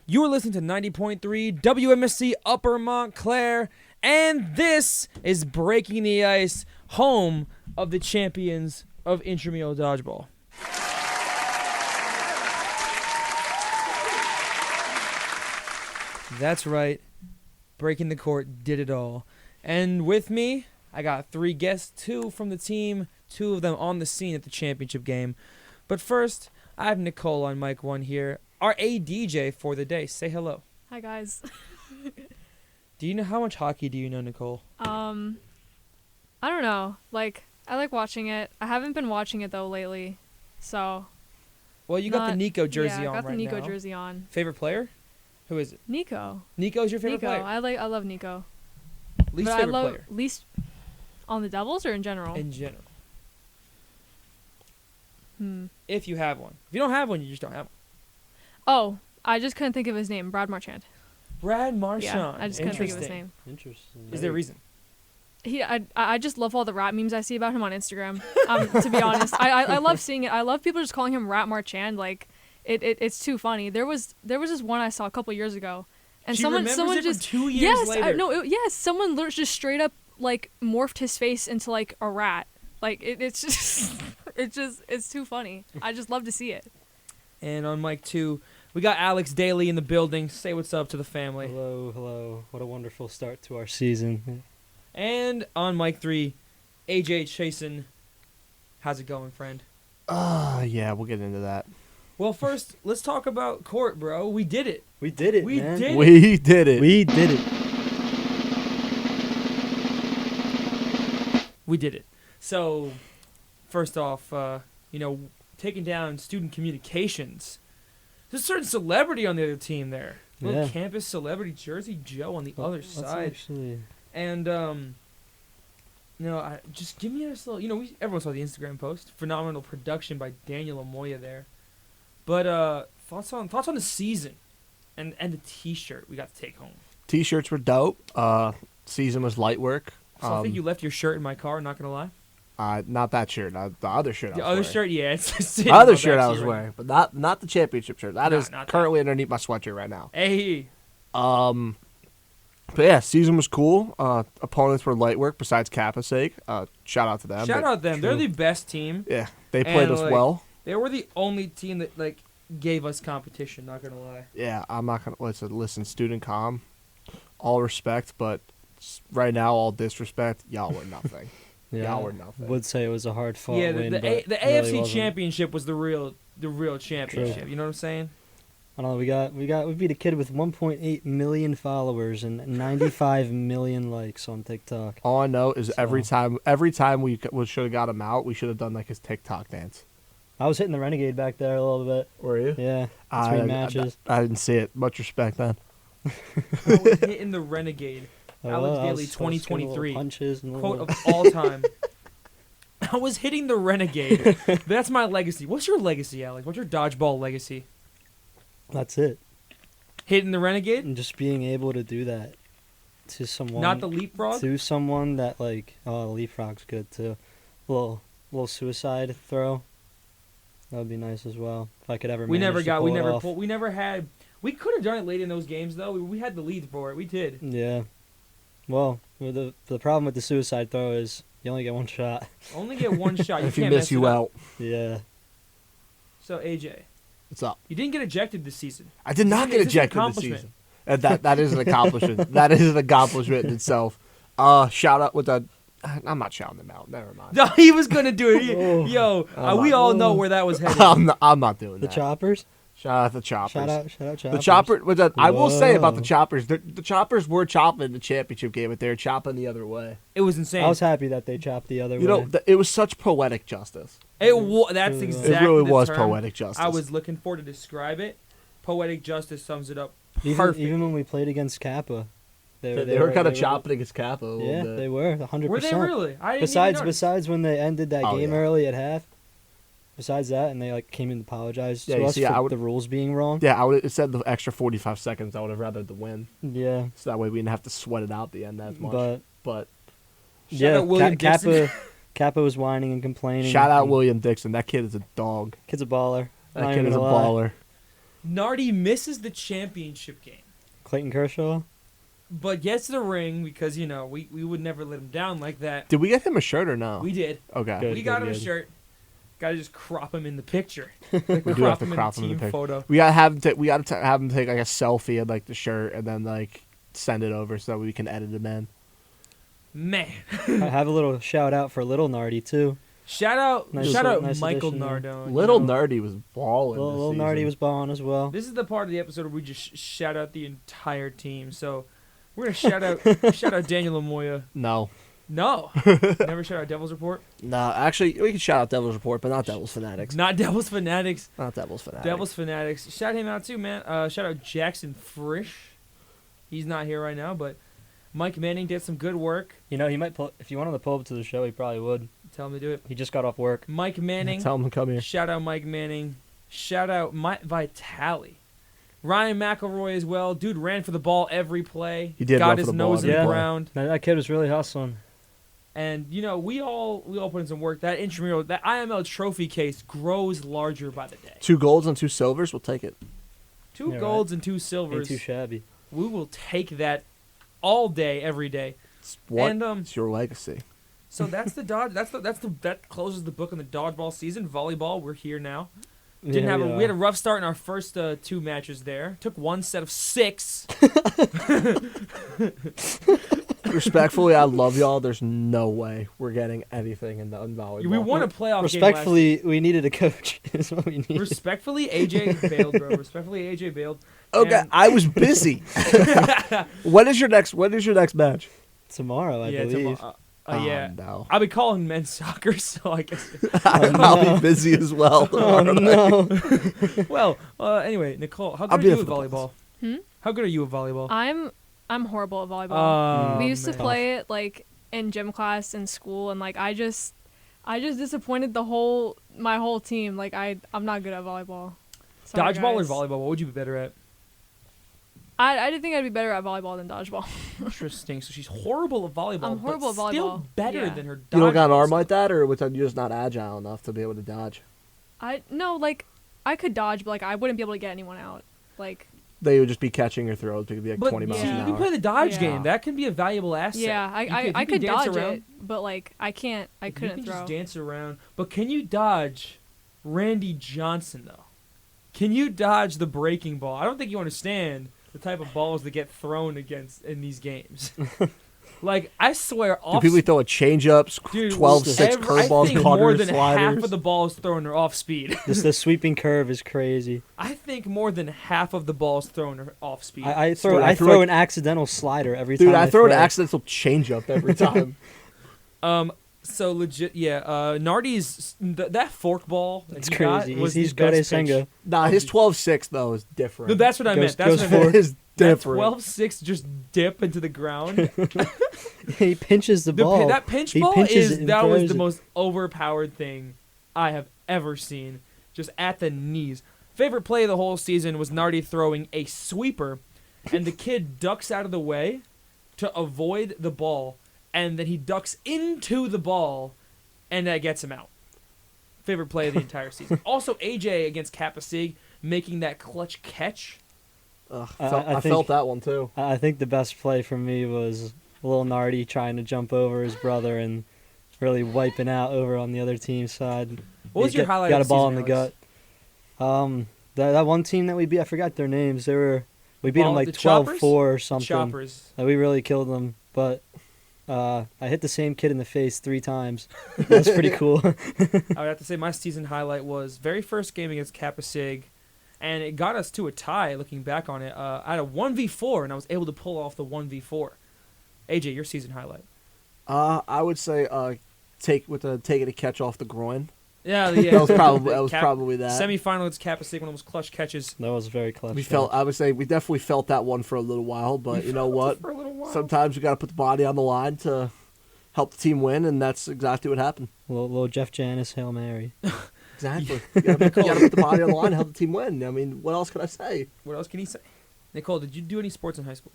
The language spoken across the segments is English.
You are listening to 90.3 WMSC Upper Montclair, and this is Breaking the Ice, home of the champions of intramural dodgeball. That's right. Breaking the Court did it all. And with me, I got three guests, two from the team, two of them on the scene at the championship game. But first, I have Nicole on mic one here, our ADJ for the day. Say hello. Hi, guys. Do you know how much hockey do you know, Nicole? I don't know. I like watching it. I haven't been watching it, though, lately. So. Well, you got the Nico jersey on right now. Yeah, I got the Nico jersey on. Favorite player? Who is it? Nico. Nico's your favorite player? I love Nico. Least favorite player? Least on the Devils or in general? In general. If you have one. If you don't have one, you just don't have one. Oh, I just couldn't think of his name. Brad Marchand. Brad Marchand. Yeah, I just couldn't think of his name. Interesting. Is there a reason? I just love all the rat memes I see about him on Instagram. To be honest, I love seeing it. I love people just calling him Rat Marchand. Like, it's too funny. There was this one I saw a couple years ago, and She someone remembers it just from 2 years later. Yes, someone just straight up like morphed his face into like a rat. Like it's just it's too funny. I just love to see it. And on mic 2, we got Alex Daly in the building. Say what's up to the family. Hello. What a wonderful start to our season. And on mic 3, AJ Chasen. How's it going, friend? Yeah, we'll get into that. Well, first, let's talk about court, bro. We did it. We did it, We man. did it. We did it. We did it. We did it. So, first off, taking down student communications. There's a certain celebrity on the other team there. Little Yeah. campus celebrity Jersey Joe on the other That's side. Actually, And, just give me a little, everyone saw the Instagram post. Phenomenal production by Daniel Amoya there. But, thoughts on the season and the t-shirt we got to take home. T-shirts were dope. Season was light work. So I think you left your shirt in my car, not going to lie. Not that shirt. The other shirt. The I was other wearing. shirt, yeah. It's The other shirt I was wearing, but not the championship shirt. That is not currently underneath my sweatshirt right now. Hey. But yeah, season was cool. Opponents were light work besides Kappa's sake. Shout out to them. Shout out them. true. They're the best team. Yeah, they played us well. They were the only team that gave us competition, not gonna lie. Yeah, I'm not gonna listen. Student com, all respect, but right now all disrespect. Y'all were nothing. yeah, Y'all were nothing. would say it was a hard fought Yeah, win. the but AFC really wasn't. Championship was the real championship. True. You know what I'm saying? I don't know. We beat a kid with 1.8 million followers and 95 million likes on TikTok. All I know is So- every time we should have got him out, we should have done his TikTok dance. I was hitting the Renegade back there a little bit. Were you? Yeah, I 3 matches. I didn't see it. Much respect, then. I was hitting the Renegade. I Alex was- Daly, I was getting little 2023. punches and Quote little- of all time. I was hitting the Renegade. That's my legacy. What's your legacy, Alex? What's your dodgeball legacy? That's it. Hitting the Renegade? And just being able to do that to someone. Not the leapfrog? To someone that leapfrog's good too. Little suicide throw. That would be nice as well. If I could ever. We never manage to pull it off. We could have done it late in those games though. We had the lead for it. We did. Yeah. Well, the problem with the suicide throw is you only get one shot. Only get one shot. If you can't miss, mess you it up. out. Yeah. So AJ, What's up? you didn't get ejected this season. I did not get Is this an ejected this accomplishment? season. That is an accomplishment. That is an accomplishment in itself. Shout out with the. I'm not shouting them out. Never mind. No, he was gonna do it. Oh. Yo, I'm we not- all know where that was headed. I'm not doing The that. choppers. Shout out the choppers. Shout out choppers. The chopper. I will say about the Whoa. choppers. The choppers were chopping in the championship game, but they were chopping the other way. It was insane. I was happy that they chopped the other way. You know, it was such poetic justice. That's It exactly. It really the was term poetic justice. I was looking for to describe it. Poetic justice sums it up even perfect. when we played against Kappa, They were kind of chopping against Kappa a little Yeah, bit. they were 100%. Were they really? I didn't even notice. Besides when they ended that Oh, game yeah. early at half. Besides that, and they came in and apologized Yeah, to you us see, for the rules being wrong. Yeah, it said the extra 45 seconds. I would have rather the win, Yeah, so that way we didn't have to sweat it out at the end as much. but Shout yeah, out William Dixon. Kappa was whining and complaining. Shout out and William Dixon. That kid is a dog. Kid's a baller. That Not kid even is a gonna lie. baller. Nardi misses the championship game, Clayton Kershaw. but gets the ring because, we would never let him down like that. Did we get him a shirt or no? We did. Okay. Good. We got him a shirt. Got to just crop him in the picture. Like, We do have to in crop him in the team picture. photo. We gotta have him. Have him take like a selfie of like the shirt and then like send it over so that we can edit him in. Man. I have a little shout out for Little Nardi too. Shout out Nice Michael addition there. Nardone. Little Nerdy was balling. Little this Nardi season. was balling as well. This is the part of the episode where we just shout out the entire team. So we're gonna shout out Daniel Lamoya. No. No, never shout out Devil's Report. No, actually, we can shout out Devil's Report, but not Devil's Fanatics. Not Devil's Fanatics. Not Devil's Fanatics. Devil's Fanatics. Shout him out too, man. Shout out Jackson Frisch. He's not here right now, but Mike Manning did some good work. You know, he might pull. If you wanted to pull up to the show, he probably would. Tell him to do it. He just got off work. Mike Manning. Tell him to come here. Shout out Mike Manning. Shout out Mike Vitale. Ryan McElroy as well. Dude ran for the ball every play. He did Got run for his the ball nose in every the play. ground. That kid was really hustling. And we all put in some work. That intramural, that IML trophy case grows larger by the day. 2 golds and 2 silvers. We'll take it. 2 Yeah, golds and 2 Ain't silvers. too shabby. We will take that all day, every day. It's what? And It's your legacy. so that's the dodge. That closes the book on the dodgeball season. Volleyball, we're here now. We had a rough start in our first 2 matches there. Took 1 set of 6. Respectfully, I love y'all. There's no way we're getting anything in volleyball. We won a playoff Respectfully, we needed a coach. Is what we game. needed. Respectfully, AJ bailed, bro. Respectfully, AJ bailed. Okay, And- I was busy. When is your next match? Tomorrow, I yeah, believe. yeah. No. I'll be calling men's soccer, so I guess. I'll be busy as well. Oh no! Well, anyway, Nicole, how I'll good be are there you at for the volleyball? Hmm? How good are you at volleyball? I'm horrible at volleyball. Oh, We used to man. play it like in gym class in school, and like I just disappointed my whole team. Like I'm not good at volleyball. Sorry, Dodgeball or guys. volleyball? What would you be better at? I didn't think I'd be better at volleyball than dodgeball. Interesting. So she's horrible at volleyball. I'm horrible but at Still volleyball. better Yeah. than her. You don't got an dodgeball arm stuff. like that, or with you're just not agile enough to be able to dodge. Like I could dodge, but like I wouldn't be able to get anyone out. Like They would just be catching your throws. It could be like But 20 miles see, an you hour. can play the dodge Yeah. game. That can be a valuable asset. yeah, You I you could dance dodge around. it, but like I couldn't You can throw. just dance around. But can you dodge Randy Johnson though? Can you dodge the breaking ball? I don't think you understand the type of balls that get thrown against in these games. Like I swear, Do people throw a changeup, Dude, 12-6 I curveballs, think more cutters, than sliders? half of the balls thrown are off speed. Just the sweeping curve is crazy. I think more than half of the balls thrown are off speed. I Dude, throw I threw throw like- an accidental slider every Dude, time. I throw an throw. accidental changeup every time. So legit, yeah. Nardi's that fork ball that It's he got crazy. was He's the good at best pitch. Senga. Nah, his 12-6, though, is different. No, that's what I meant. That's goes what I meant. It is That different. 12-6 just dip into the ground. He pinches the ball. That pinch He ball pinches is it and that was throws the it. most overpowered thing I have ever seen. Just at the knees. Favorite play of the whole season was Nardi throwing a sweeper, and the kid ducks out of the way to avoid the ball, and then he ducks into the ball, and that gets him out. Favorite play of the entire season. Also, AJ against Kappa Sig making that clutch catch. Ugh, I I think- felt that one, too. I think the best play for me was Lil Nardi trying to jump over his brother and really wiping out over on the other team's side. What was He your got- highlight Got of a the ball in season, the Alex? gut. That one team that we beat, I forgot their names. We beat them The like Choppers? 12-4 or something. Choppers. We really killed them, but I hit the same kid in the face 3 times. That's pretty cool. I would have to say my season highlight was very first game against Kappa Sig, and it got us to a tie. Looking back on it, I had a 1v4, and I was able to pull off the 1v4. AJ, your season highlight? I would say taking a catch off the groin. Yeah, That was probably that. Semifinal against Kappa Sig, one of those clutch catches. That was very clutch. We felt. I would say we definitely felt that one for a little while, but you know what? For a little while. Sometimes we got to put the body on the line to help the team win, and that's exactly what happened. Little Jeff Janis Hail Mary. Exactly. You got to put the body on the line to help the team win. I mean, what else can I say? What else can he say? Nicole, did you do any sports in high school?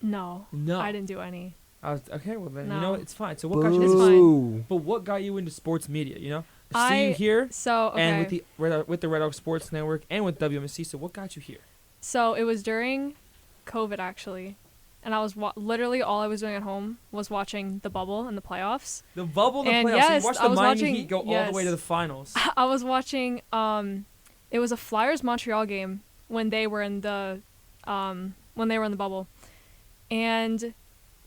No, No. I didn't do any. I was okay. Well, then you No. know what? It's fine. So what got you? It's Into, fine. Boo. but what got you into sports media? You know, see you here So okay. and with the Red Hawk Sports Network and with WMSC. So what got you here? So it was during COVID actually, and I was literally all I was doing at home was watching the bubble and the playoffs. The bubble, the And playoffs. yes, you watched I the was Miami watching- Heat go all yes. the way to the finals. I was watching. It was a Flyers Montreal game when they were in the bubble, and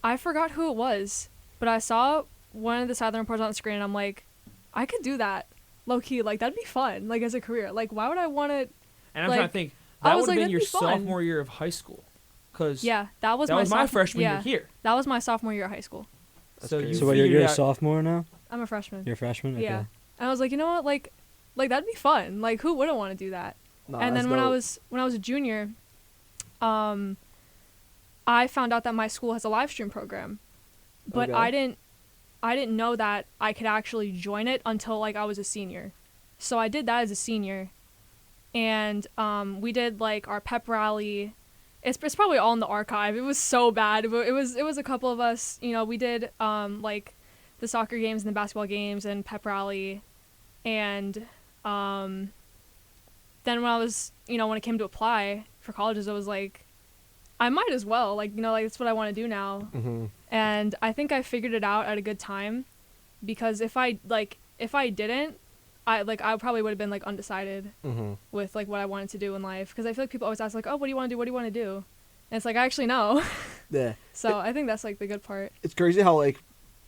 I forgot who it was, but I saw one of the sideline reports on the screen, and I'm like, I could do that, low key. Like that'd be fun. Like as a career. Like why would I want to? And I'm like, trying to think. I That was would have like, been your that'd be fun. sophomore year of high school. Cause Yeah, that was that was my sophomore- freshman yeah, year here. That was my sophomore year of high school. That's So crazy. you So what, you're figured a out- sophomore now? I'm a freshman. You're a freshman? Okay. Yeah. And I was like, you know what, like that'd be fun. Like who wouldn't want to do that? Nah, And that's then when dope. I was a junior, I found out that my school has a live stream program, but Okay. I didn't know that I could actually join it until like I was a senior. So I did that as a senior, and we did like our pep rally. It's probably all in the archive. It was so bad. It was a couple of us. You know, we did like the soccer games and the basketball games and pep rally, and then when I was, you know, when it came to apply for colleges, I was like, I might as well, like, you know, like that's what I want to do now. Mhm. And I think I figured it out at a good time, because if I didn't, I probably would have been like undecided Mhm. with like what I wanted to do in life, because I feel like people always ask like, oh, what do you want to do? What do you want to do? And it's like I actually know. Yeah. So I think that's like the good part. It's crazy how like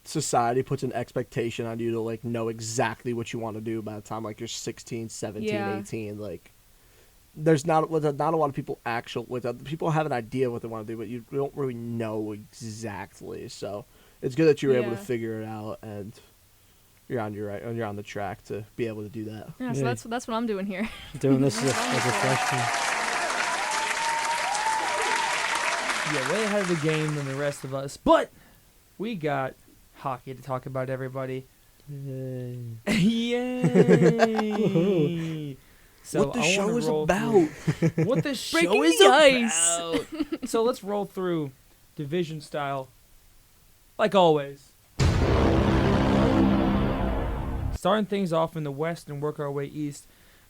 society puts an expectation on you to like know exactly what you want to do by the time like you're 16, 17, Yeah. 18. Like there's not a lot of people people have an idea of what they want to do, but you don't really know exactly. So it's good that you were able to Yeah. figure it out, and you're on the track to be able to do that. Yeah, so Yeah. that's what I'm doing here. Doing this as a freshman. Yeah, way ahead of the game than the rest of us. But we got hockey to talk about, everybody. Yay. Yay! So what the I wanna show is roll about. through what the show Breaking is the ice. about. So let's roll through division style, like always. Starting things off in the West and work our way east.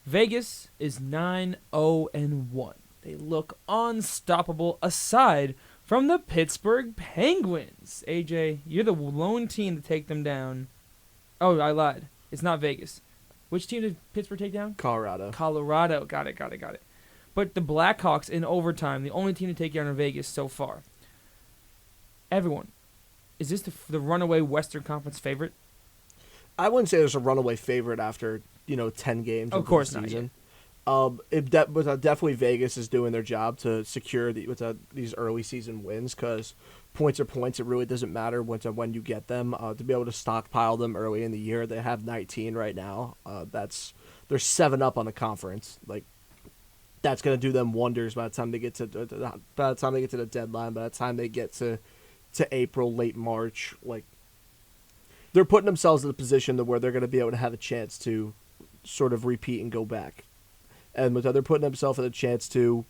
Vegas is 9-0-1. They look unstoppable aside from the Pittsburgh Penguins. AJ, you're the lone team to take them down. Oh, I lied. It's not Vegas. Which team did Pittsburgh take down? Colorado. Colorado. Got it. But the Blackhawks in overtime, the only team to take down in Vegas so far. Everyone, is this the runaway Western Conference favorite? I wouldn't say there's a runaway favorite after 10 games. Of of course the not season. Definitely Vegas is doing their job to secure these early season wins, because points are points. It really doesn't matter when you get them. To be able to stockpile them early in the year, they have 19 right now. They're 7 up on the conference. Like that's gonna do them wonders by the time they get to the deadline. By the time they get to April, late March, like they're putting themselves in a position to where they're going to be able to have a chance to sort of repeat and go back. And they're putting themselves in a chance to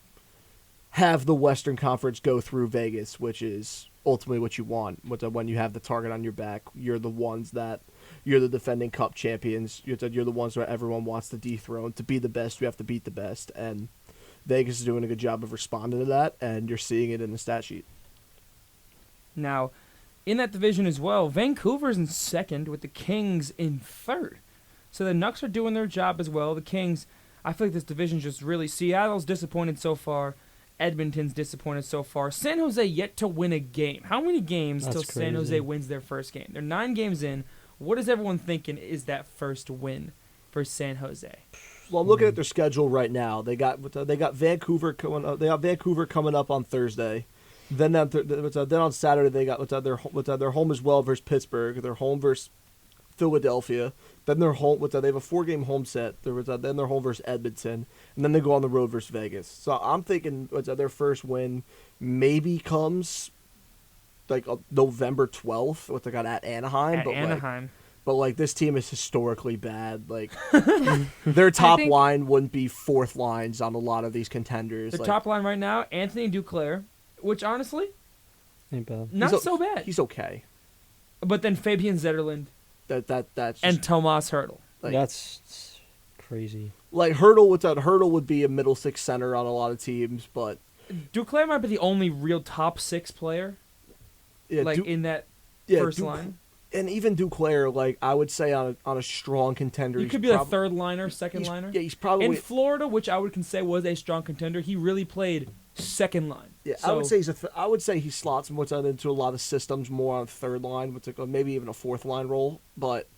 have the Western Conference go through Vegas, which is ultimately what you want. When you have the target on your back, you're the defending Cup champions. You're the ones where everyone wants to dethrone. To be the best, you have to beat the best. And Vegas is doing a good job of responding to that, and you're seeing it in the stat sheet. Now, in that division as well, Vancouver's in second with the Kings in third. So the Nucks are doing their job as well. The Kings, I feel like this division just really... Seattle's disappointed so far. Edmonton's disappointed so far. San Jose yet to win a game. How many games That's till San Jose crazy. wins their first game? They're 9 games in. What is everyone thinking is that first win for San Jose? Well, I'm looking at their schedule right now. They got Vancouver coming up. They got Vancouver coming up on Thursday. Then on Saturday they got their home as well versus Pittsburgh. Their home versus Philadelphia. Then their home they have a 4-game home set. Then their home versus Edmonton, and then they go on the road versus Vegas. So I'm thinking their first win maybe comes like November 12th. What they got at Anaheim. At but Anaheim. But this team is historically bad. Like their top think- line wouldn't be fourth lines on a lot of these contenders. The top line right now, Anthony Duclair, which honestly, Ain't bad. not so bad. He's okay. But then Fabian Zetterlund That's and Tomas Hertl. Like, That's crazy. like Hurdle would be a middle six center on a lot of teams, but Duclair might be the only real top 6 player, yeah, like in that first Duc- line. and even Duclair, like I would say on a strong contender, He he's could be a prob- third liner, second he's- liner. Yeah, he's probably In Florida, which I would say was a strong contender, he really played second line. Yeah, So, I would say I would say he slots what's out into a lot of systems more on third line, maybe even a fourth line role. But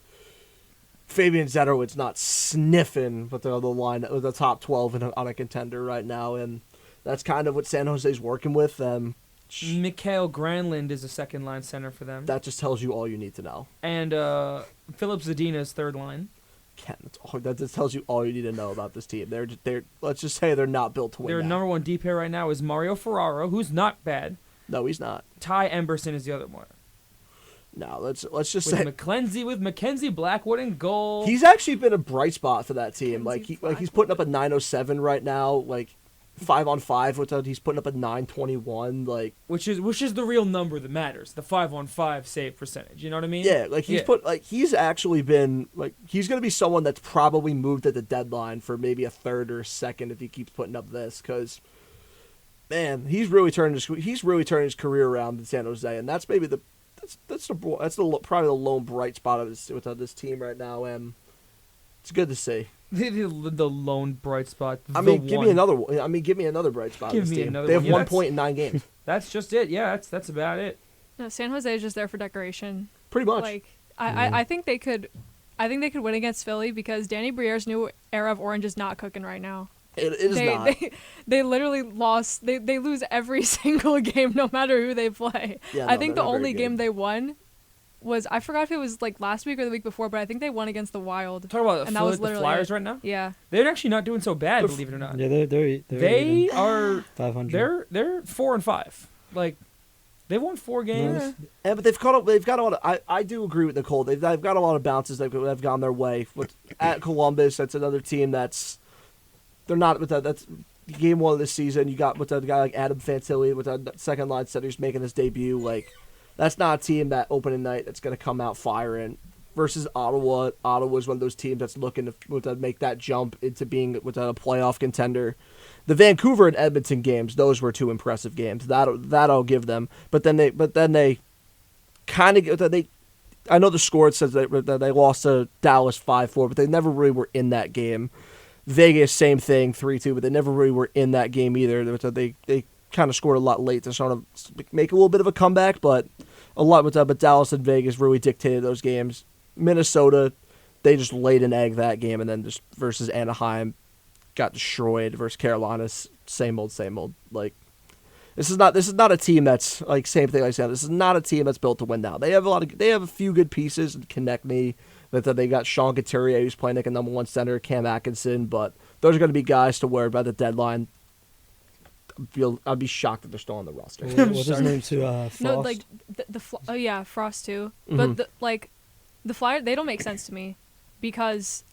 Fabian Zetterwood's not sniffing with the other line, with the top 12 on a contender right now, and that's kind of what San Jose's working with. Mikhail Granlund is a second line center for them. That just tells you all you need to know. And Philip Zadina is third line. Ken, that just tells you all you need to know about this team. They're let's just say they're not built to win. Their now. number one D pair right now is Mario Ferraro, who's not bad. No, he's not. Ty Emberson is the other one. No, let's just With say Mackenzie Blackwood in goal. he's actually been a bright spot for that team. Mackenzie He's putting up a 907 right now. Like 5-on-5, he's putting up a 921. Like which is the real number that matters. The 5-on-5 save percentage. You know what I mean? yeah, like he's actually been like he's gonna be someone that's probably moved at the deadline for maybe a third or a second if he keeps putting up this because. Man, he's really turning his career around in San Jose, and that's maybe probably the lone bright spot of this team right now, and it's good to see. the lone bright spot. Give me another one. Give me another bright spot. Give in this me team. another They have one. Yeah, 1 point in 9 games, That's just it. Yeah, that's about it. No, San Jose is just there for decoration. pretty much. Like I think they could win against Philly because Danny Briere's new era of orange is not cooking right now. It is not. They literally lost. They lose every single game, no matter who they play. Yeah, I no, think they're the not very only game good. they won was I forgot if it was like last week or the week before, but I think they won against the Wild. Talk about And that was the literally Flyers it. right now. Yeah, They're actually not doing so bad, believe it or not. Yeah, they're They even are. 500. They're 4-5. Like they've won 4 games. Nice. Yeah, but they've got a lot of. I do agree with Nicole. They've got a lot of bounces that have gone their way. At Columbus, that's another team that's. They're not with that. That's game 1 of this season. You got with a guy like Adam Fantilli with a second line center who's making his debut. Like, that's not a team that opening night that's going to come out firing. Versus Ottawa. Ottawa's one of those teams that's looking to make that jump into being with a playoff contender. The Vancouver and Edmonton games, those were 2 impressive games. That I'll give them. But then they kind of I know the score says that they lost to Dallas 5-4, but they never really were in that game. Vegas, same thing, 3-2, but they never really were in that game either. They kind of scored a lot late to sort of make a little bit of a comeback, but Dallas and Vegas really dictated those games. Minnesota, they just laid an egg that game, and then just versus Anaheim, got destroyed. Versus Carolina, same old. Like this is not a team that's like same thing like I said. This is not a team that's built to win now. They have a few good pieces and connect me. That they got Sean Couturier who's playing like a number 1 center, Cam Atkinson, but those are going to be guys to worry by the deadline. I'd be shocked if they're still on the roster. What's his name too? Frost? no, like oh yeah, Frost too. Mhm. But the Flyers, they don't make sense to me because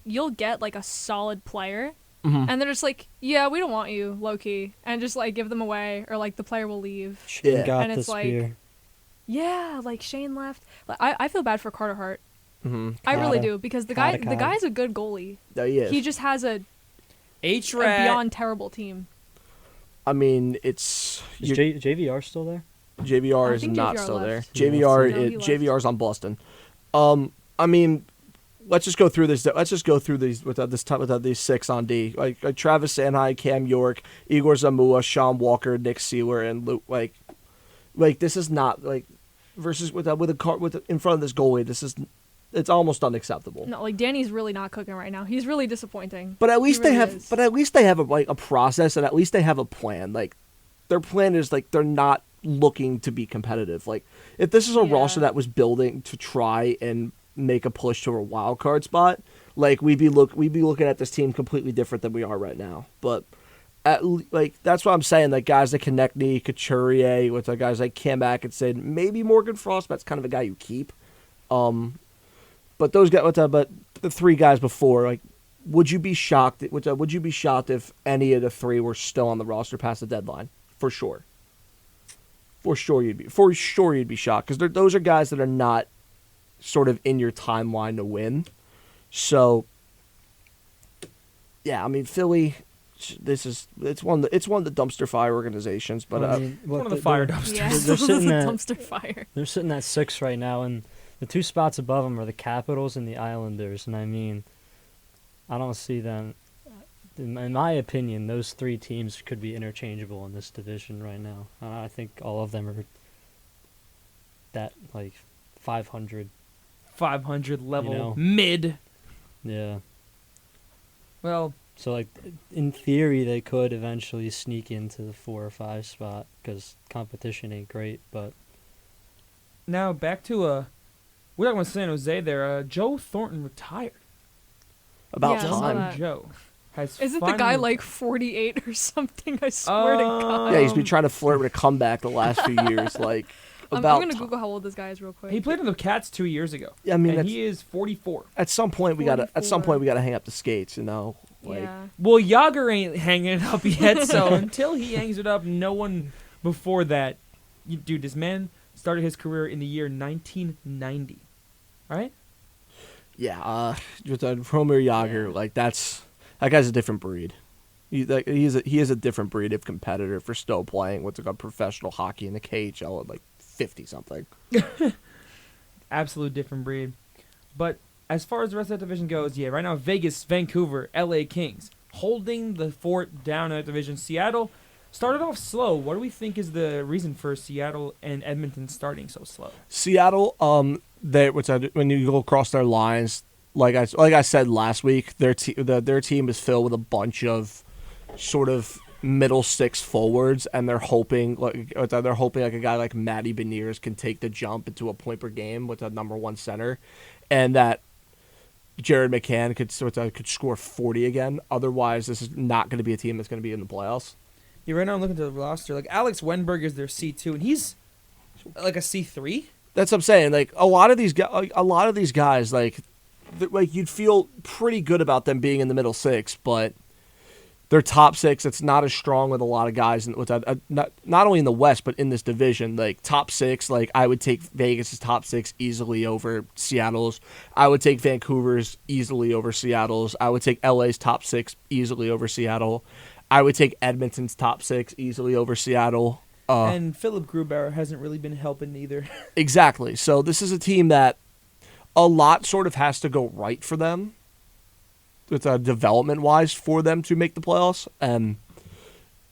you'll get like a solid player. Mhm. And they're just like, yeah, we don't want you, low key, and just like give them away, or like the player will leave. Shane Yeah. got And the it's like- spear. Yeah, like Shane left. Like, I feel bad for Carter Hart. Mm-hmm. I really Cotta. do because the Cotta. guy's a good goalie. No, he is. He just has a H-Rat. beyond terrible team. I mean, it's Is JVR still there? JVR I is think not JVR still there. left. JVR No, he left. JVR's on Boston. I mean, let's just go through this. Let's just go through these with these 6 on D. Like Travis Sanheim, Cam York, Igor Zamula, Sean Walker, Nick Seeler, and Luke. Like this is not like versus with in front of this goalie. It's almost unacceptable. No, like Danny's really not cooking right now. He's really disappointing. But at least He they really have. is. But at least they have a process, and at least they have a plan. Like their plan is like they're not looking to be competitive. Like if this is a Yeah. roster that was building to try and make a push to a wild card spot, like we'd be looking at this team completely different than we are right now. But that's what I'm saying. Like guys like Konechny, Couturier, with the guys like Cam Atkinson, maybe Morgan Frost. That's kind of a guy you keep. But those guys, but the 3 guys before, like, would you be shocked? Would you be shocked if any of the 3 were still on the roster past the deadline? For sure. For sure you'd be shocked because those are guys that are not sort of in your timeline to win. So, yeah, I mean Philly. It's one of the dumpster fire organizations, but I mean, One look, of the they're- fire dumpsters. Yeah, They're this is a sitting at- dumpster fire. They're sitting at 6 right now, and the 2 spots above them are the Capitals and the Islanders. And I mean, I don't see them. In my opinion, those 3 teams could be interchangeable in this division right now. I think all of them are that like 500. 500 level You know. mid. Yeah. Well, So like in theory, they could eventually sneak into the 4 or 5 spot because competition ain't great. But now back to we're talking about San Jose there. Joe Thornton retired. about Yeah, I saw time. that. Joe has Isn't the guy finally- like 48 or something? I swear to God. Yeah, he's been trying to flirt with a comeback the last few years. Like I'm about. gonna Google how old this guy is real quick. He played on the Cats 2 years ago. I mean, and that's- he is 44. at some point we gotta 44. hang up the skates. You know, like yeah. Well, Yager ain't hanging it up yet, so until he hangs it up, no one before that. Dude, this man started his career in the year 1990. Right? yeah. With Romeo Yager, Yeah. like that guy's a different breed. He is a different breed of competitor for still playing what's like a professional hockey in the KHL at like 50 something. Absolute different breed. But as far as the rest of that division goes, yeah, right now Vegas, Vancouver, LA Kings holding the fort down in that division. Seattle started off slow. What do we think is the reason for Seattle and Edmonton starting so slow? Seattle, when you go across their lines, like I said last week, their team is filled with a bunch of sort of middle 6 forwards, and they're hoping like a guy like Matty Beniers can take the jump into a point per game with a number 1 center, and that Jared McCann could score 40 again. Otherwise, this is not going to be a team that's going to be in the playoffs. Yeah, right now I'm looking at the roster. Like Alex Wenberg is their C2, and he's like a C3. That's what I'm saying. Like a lot of these guys, like you'd feel pretty good about them being in the middle 6, but their top 6, it's not as strong with a lot of guys with that. Not only in the West, but in this division. Like top 6, like I would take Vegas' top 6 easily over Seattle's. I would take Vancouver's easily over Seattle's. I would take LA's top 6 easily over Seattle. I would take Edmonton's top 6 easily over Seattle. And Philip Grubauer hasn't really been helping either. Exactly. So this is a team that a lot sort of has to go right for them, with development-wise, for them to make the playoffs. And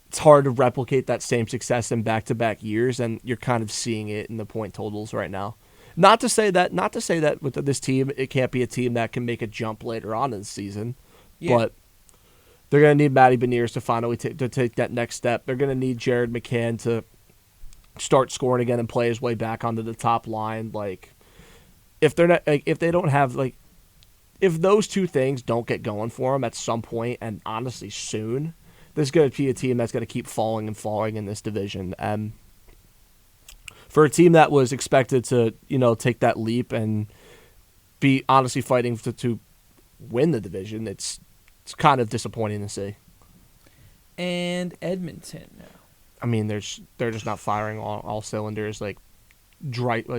it's hard to replicate that same success in back-to-back years, and you're kind of seeing it in the point totals right now. Not to say that with this team, it can't be a team that can make a jump later on in the season, Yeah. but they're going to need Matty Beniers to finally to take that next step. They're going to need Jared McCann to start scoring again and play his way back onto the top line. Like, if they're not, like, if they don't have, like, if those 2 things don't get going for them at some point, and honestly soon, there's going to be a team that's going to keep falling and falling in this division. And for a team that was expected to, take that leap and be honestly fighting to win the division, it's kind of disappointing to see. And Edmonton now. I mean, they're just not firing all cylinders. Like, like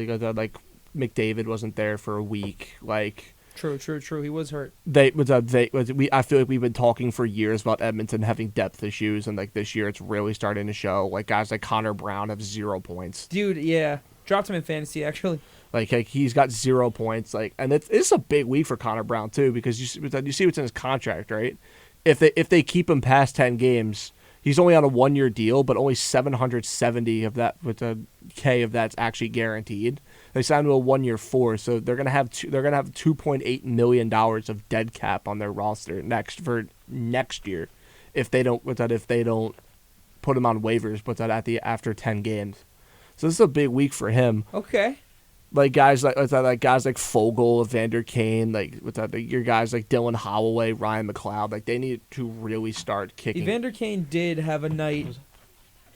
McDavid wasn't there for a week. Like, True. He was hurt. I feel like we've been talking for years about Edmonton having depth issues, and like this year it's really starting to show. Like guys like Connor Brown have 0 points. Dude, yeah. Dropped him in fantasy, actually. Like he's got 0 points. Like, and it's a big week for Connor Brown too, because you see what's in his contract, right? If they keep him past 10 games, he's only on a 1-year deal, but only 770 of that with a K of that's actually guaranteed. They signed to a 1-year 4, so they're gonna have $2.8 million of dead cap on their roster next year if they don't put him on waivers after 10 games. So this is a big week for him. Okay. Like guys like Fogle, Evander Kane, your guys like Dylan Holloway, Ryan McLeod, like they need to really start kicking. Evander Kane did have a night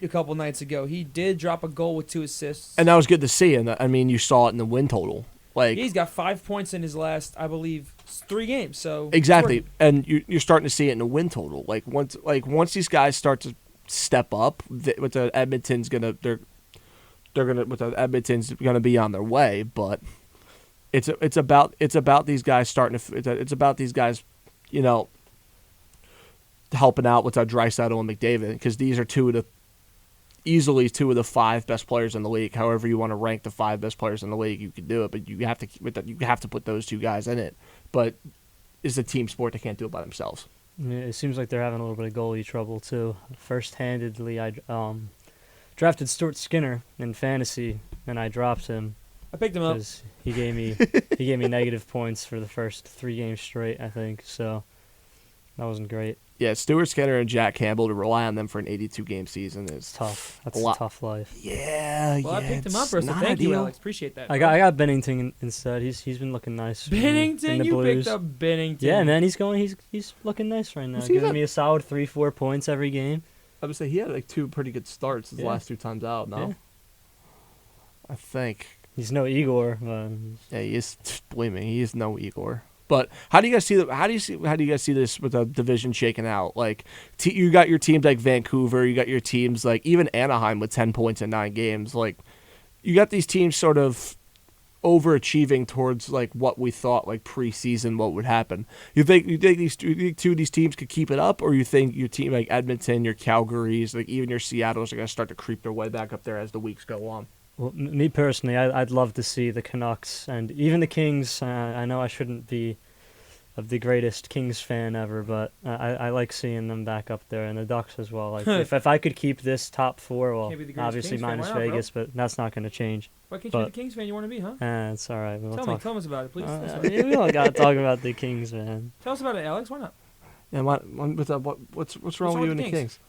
a couple nights ago. He did drop a goal with 2 assists. And that was good to see. And I mean, you saw it in the win total. Like He's got 5 points in his last, I believe, 3 games. So exactly, and you're starting to see it in the win total. Like once these guys start to step up, Edmonton's gonna be on their way. But it's about these guys starting to it's about these guys, you know, helping out with Draisaitl and McDavid, because these are easily two of the 5 best players in the league. However you want to rank the 5 best players in the league, you can do it, but you have to put those 2 guys in it. But it's a team sport; they can't do it by themselves. Yeah, it seems like they're having a little bit of goalie trouble too. First-handedly, I drafted Stuart Skinner in fantasy, and I dropped him I picked him up. because he gave me negative points for the first 3 games straight, I think. So that wasn't great. Yeah, Stuart Skinner and Jack Campbell, to rely on them for an 82-game season is It's tough. That's a a lot. tough life. Yeah, Well, I picked him up it's first, so not thank you, ideal. Alex. Appreciate that. I got Bennington instead. He's been looking nice. in Bennington. the You Blues. picked up Bennington. Yeah, man, he's looking nice right now. Was he Giving that- me a solid 3-4 points every game. I would say he had like 2 pretty good starts his Yeah. last 2 times out. No, Yeah. I think. He's no Igor, but Yeah, he is. Believe me, he is no Igor. But how do you guys see this with the division shaking out? Like, you got your teams like Vancouver, you got your teams like even Anaheim with 10 points in 9 games. Like, you got these teams sort of overachieving towards like what we thought like preseason what would happen. You think two of these teams could keep it up, or you think your team like Edmonton, your Calgarys, like even your Seattle's are gonna start to creep their way back up there as the weeks go on? well, me personally, I'd love to see the Canucks and even the Kings. I know I shouldn't be of the greatest Kings fan ever, but I like seeing them back up there, and the Ducks as well. Like if I could keep this top 4, well, Can't be the greatest obviously Kings fan. minus Why not, bro? Vegas, but that's not going to change. Why can't you be but- the Kings fan you want to be, huh? It's all right. We'll talk. Tell us about it, please. Tell us about it. We all got to talk about the Kings, man. Tell us about it, Alex. Why not? Yeah, what's wrong with you and the Kings?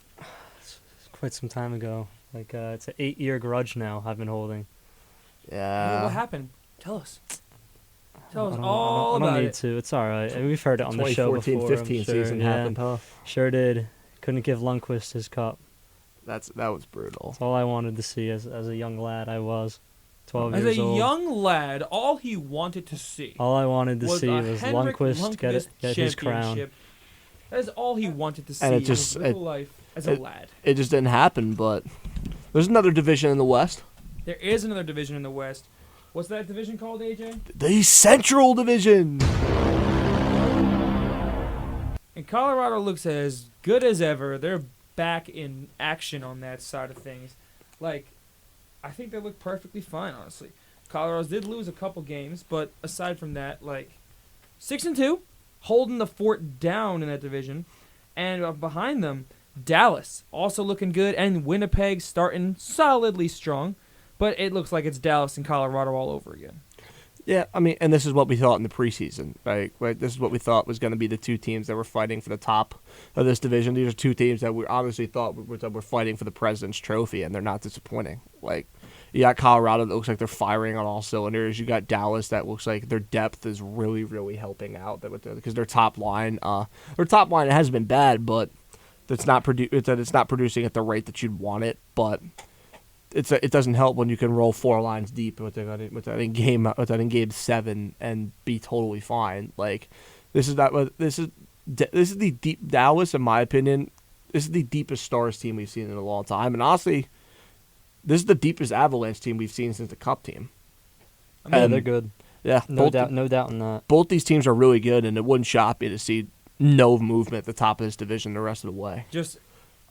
It's quite some time ago. Like it's an 8-year grudge now I've been holding. What happened? Tell us. Tell us I don't- all I don't about need it. to. It's all right. We've heard it on the show before. 2014-15 I'm sure. season Yeah, happened, huh? Sure did. Couldn't give Lundqvist his cup. That was brutal. That's all I wanted to see as a young lad. I was 12 As years a old. young lad, all he wanted to see All I wanted to was see a was Henrik Lundqvist get Lundqvist his crown. championship. That is all he wanted to see And it in just- his little life as a lad. It just didn't happen, but there's another division in the West. There is another division in the West. What's that division called, AJ? The Central Division. And Colorado looks as good as ever. They're back in action on that side of things. Like, I think they look perfectly fine, honestly. Colorado's did lose a couple games, but aside from that, like, 6-2, holding the fort down in that division. And behind them, Dallas also looking good, and Winnipeg starting solidly strong. But it looks like it's Dallas and Colorado all over again. Yeah, I mean, and this is what we thought in the preseason, right? This is what we thought was going to be the 2 teams that were fighting for the top of this division. These are 2 teams that we obviously thought were fighting for the President's Trophy, and they're not disappointing. Like, you got Colorado that looks like they're firing on all cylinders. You got Dallas that looks like their depth is really, really helping out because their top line has been bad, but it's not producing at the rate that you'd want it, but. It doesn't help when you can roll 4 lines deep with that in game 7 and be totally fine. Like this is the deep Dallas, in my opinion. This is the deepest Stars team we've seen in a long time, and honestly, this is the deepest Avalanche team we've seen since the Cup team. Yeah, they're good. Yeah, No doubt in that. Both these teams are really good, and it wouldn't shock me to see no movement at the top of this division the rest of the way. Just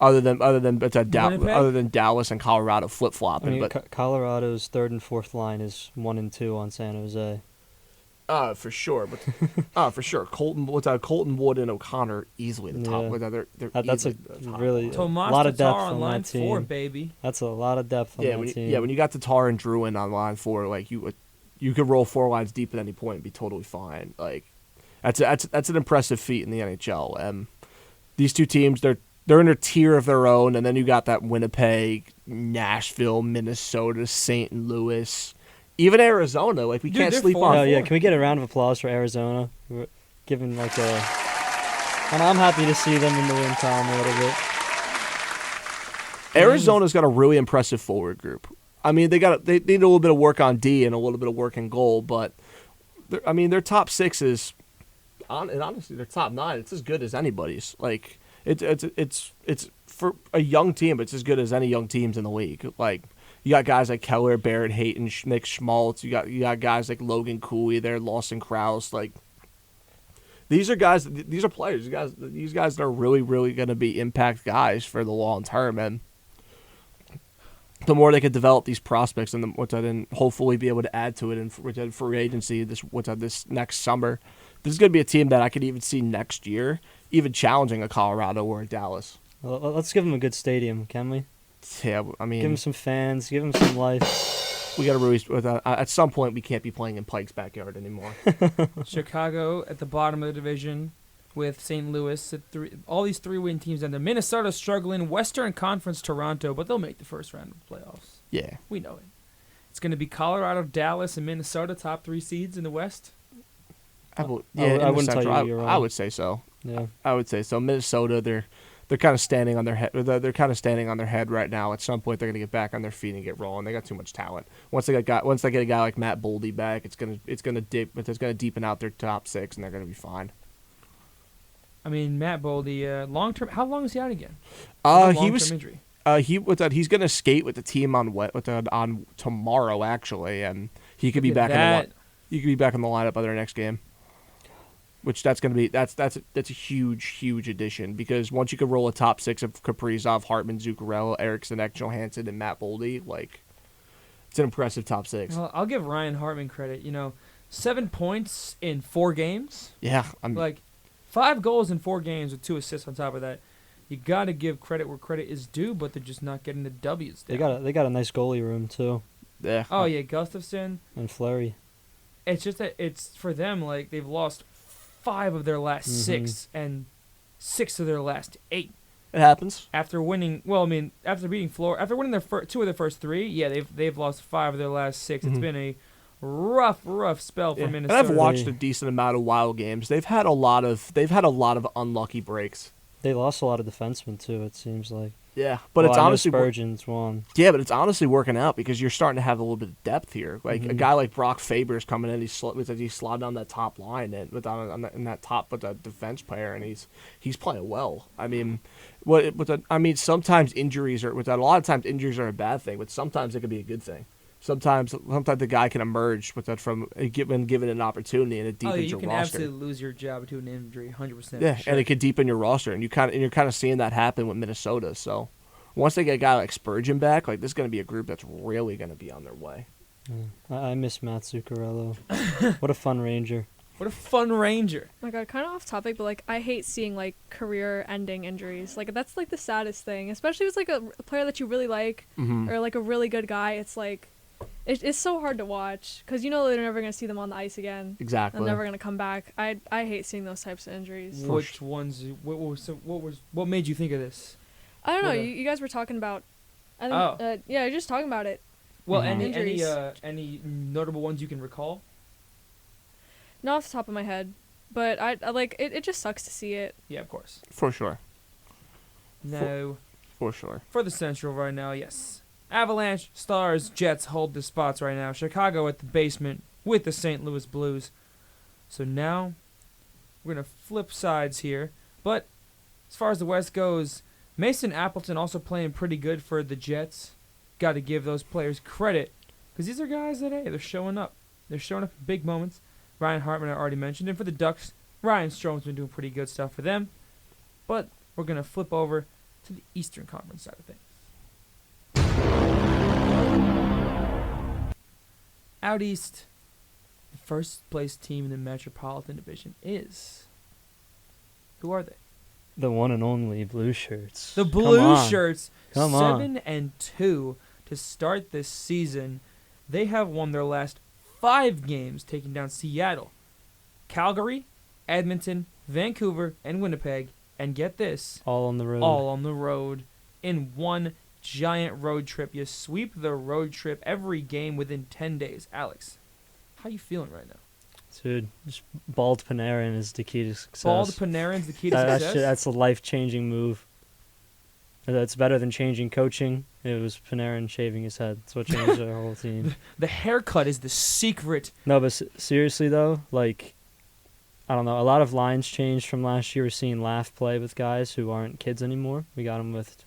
Other than Winnipeg? other than Dallas and Colorado flip I flopping, mean, but Colorado's 3rd and 4th line is 1 and 2 on San Jose. for sure, but for sure, Colton Wood and O'Connor easily the top. Yeah. They're That's a easily the top. really Tomas a lot of Tatar depth on on line that team. 4, baby. That's a lot of depth on that team. when you got Tatar and Druin on line 4, like you could roll 4 lines deep at any point and be totally fine. Like that's an impressive feat in the NHL. These 2 teams, they're in a tier of their own, and then you got that Winnipeg, Nashville, Minnesota, St. Louis, even Arizona. Like we Dude, can't they're sleep 4 on. Oh yeah, four. can we get a round of applause for Arizona? We're giving like a. And I'm happy to see them in the win column a little bit. Arizona's got a really impressive forward group. I mean, they need a little bit of work on D and a little bit of work in goal, but their top 6 is, and honestly, their top 9. It's as good as anybody's. Like it's for a young team. It's as good as any young teams in the league. Like You got guys like Keller, Barrett Hayton, Nick Schmaltz. You got guys like Logan Cooley there, Lawson Krause. Like, these are guys. These are players. These guys that are really, really going to be impact guys for the long term. And the more they can develop these prospects, and then hopefully be able to add to it in free agency this next summer, this is going to be a team that I could even see next year, even challenging a Colorado or a Dallas. Well, let's give them a good stadium, can we? Yeah, I mean, Give them some fans. Give them some life. we got to really. At some point, we can't be playing in Pike's backyard anymore. Chicago at the bottom of the division with St. Louis at all these 3-win teams under. Minnesota struggling. Western Conference Toronto, but they'll make the first round of the playoffs. Yeah. We know it. It's going to be Colorado, Dallas, and Minnesota, top 3 seeds in the West. I wouldn't tell you you're wrong. I would say so. Yeah. I would say so. Minnesota, they're kind of standing on their head. They're kind of standing on their head right now. At some point, they're gonna get back on their feet and get rolling. They got too much talent. Once they get a guy like Matt Boldy back, it's gonna deepen out their top 6, and they're gonna be fine. I mean, Matt Boldy, long term. How long is he out again? Injury. He's gonna skate with the team on tomorrow actually, and he could be back he could be back in the lineup by their next game. Which that's a huge addition, because once you could roll a top 6 of Kaprizov, Hartman, Zuccarello, Eriksson, Johansson, and Matt Boldy, like, it's an impressive top 6. Well, I'll give Ryan Hartman credit. 7 points in 4 games. Yeah, 5 goals in 4 games with 2 assists on top of that. You got to give credit where credit is due, but they're just not getting the W's down. They got a nice goalie room too. Yeah. Oh yeah, Gustafsson and Fleury. It's just that it's for them, like, they've lost 5 of their last 6 and 6 of their last 8. It happens. After winning, after beating Florida, after winning their 2 of their first 3, yeah, they've lost 5 of their last 6. It's been a rough spell for Minnesota. And I've watched a decent amount of Wild games. They've had a lot of unlucky breaks. They lost a lot of defensemen too. It seems like. Yeah, but it's honestly Spurgeon's one. Yeah, but it's honestly working out, because you're starting to have a little bit of depth here. Like a guy like Brock Faber's coming in, he's slotted down that top line and in that top with that defense player, and he's playing well. I mean, sometimes injuries are a lot of times injuries are a bad thing, but sometimes it can be a good thing. Sometimes the guy can emerge with that from given an opportunity, and it deepens your roster. You can absolutely lose your job to an injury, 100%. Yeah, sure. and it could deepen your roster, and you're kind of seeing that happen with Minnesota. So once they get a guy like Spurgeon back, like, this is going to be a group that's really going to be on their way. I miss Matt Zuccarello. What a fun Ranger. What a fun Ranger. Oh my God, kind of off topic, but like, I hate seeing like career-ending injuries. Like, that's like the saddest thing, especially if it's like a player that you really like or like a really good guy. It's like, it's so hard to watch, because they're never going to see them on the ice again. Exactly. They're never going to come back. I hate seeing those types of injuries. Which ones? What made you think of this? I don't know. You guys were talking about. I think. Yeah, you're just talking about it. Well, Injuries. any notable ones you can recall? Not off the top of my head, but I like it. It just sucks to see it. Yeah, of course. For sure. No. For sure. For the Central right now, yes. Avalanche, Stars, Jets hold the spots right now. Chicago at the basement with the St. Louis Blues. So now we're going to flip sides here. But as far as the West goes, Mason Appleton also playing pretty good for the Jets. Got to give those players credit, because these are guys that, hey, they're showing up. They're showing up in big moments. Ryan Hartman I already mentioned. And for the Ducks, Ryan Strome's been doing pretty good stuff for them. But we're going to flip over to the Eastern Conference side of things. Out east, the first place team in the Metropolitan Division is... Who are they? The one and only Blue Shirts. The Blue Come on. Shirts, Come 7-2 to start this season. They have won their last 5 games, taking down Seattle, Calgary, Edmonton, Vancouver, and Winnipeg. And get this. All on the road. All on the road in one giant road trip. You sweep the road trip every game within 10 days. Alex, how you feeling right now? Dude, just bald Panarin is the key to success. Bald Panarin's the key to success? That's a life-changing move. That's better than changing coaching. It was Panarin shaving his head. That's what changed our whole team. The haircut is the secret. No, but seriously, though, like, I don't know. A lot of lines changed from last year. We're seeing Laugh play with guys who aren't kids anymore. We got him with,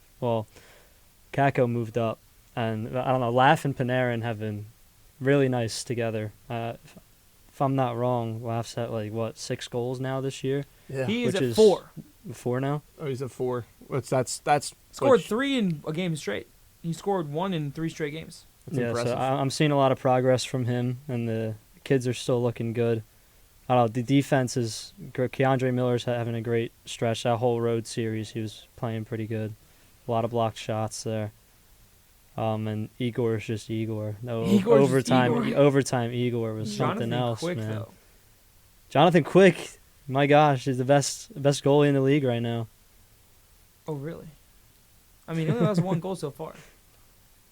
Kako moved up. And I don't know, Laugh and Panarin have been really nice together. If I'm not wrong, Laugh's at 6 goals now this year? Yeah. He is which at is 4. 4 now? Oh, he's at 4. That's Scored which- 3 in a game straight. He scored 1 in 3 straight games. That's Yeah, impressive. so I'm seeing a lot of progress from him, and the kids are still looking good. I don't know, the defense is good. Keandre Miller's having a great stretch. That whole road series, he was playing pretty good. A lot of blocked shots there. And Igor is just Igor. No, Igor's just overtime Igor. overtime Igor was something Jonathan else, Quick, man. though. Jonathan Quick, my gosh, is the best goalie in the league right now. Oh, really? I mean, he only has 1 goal so far.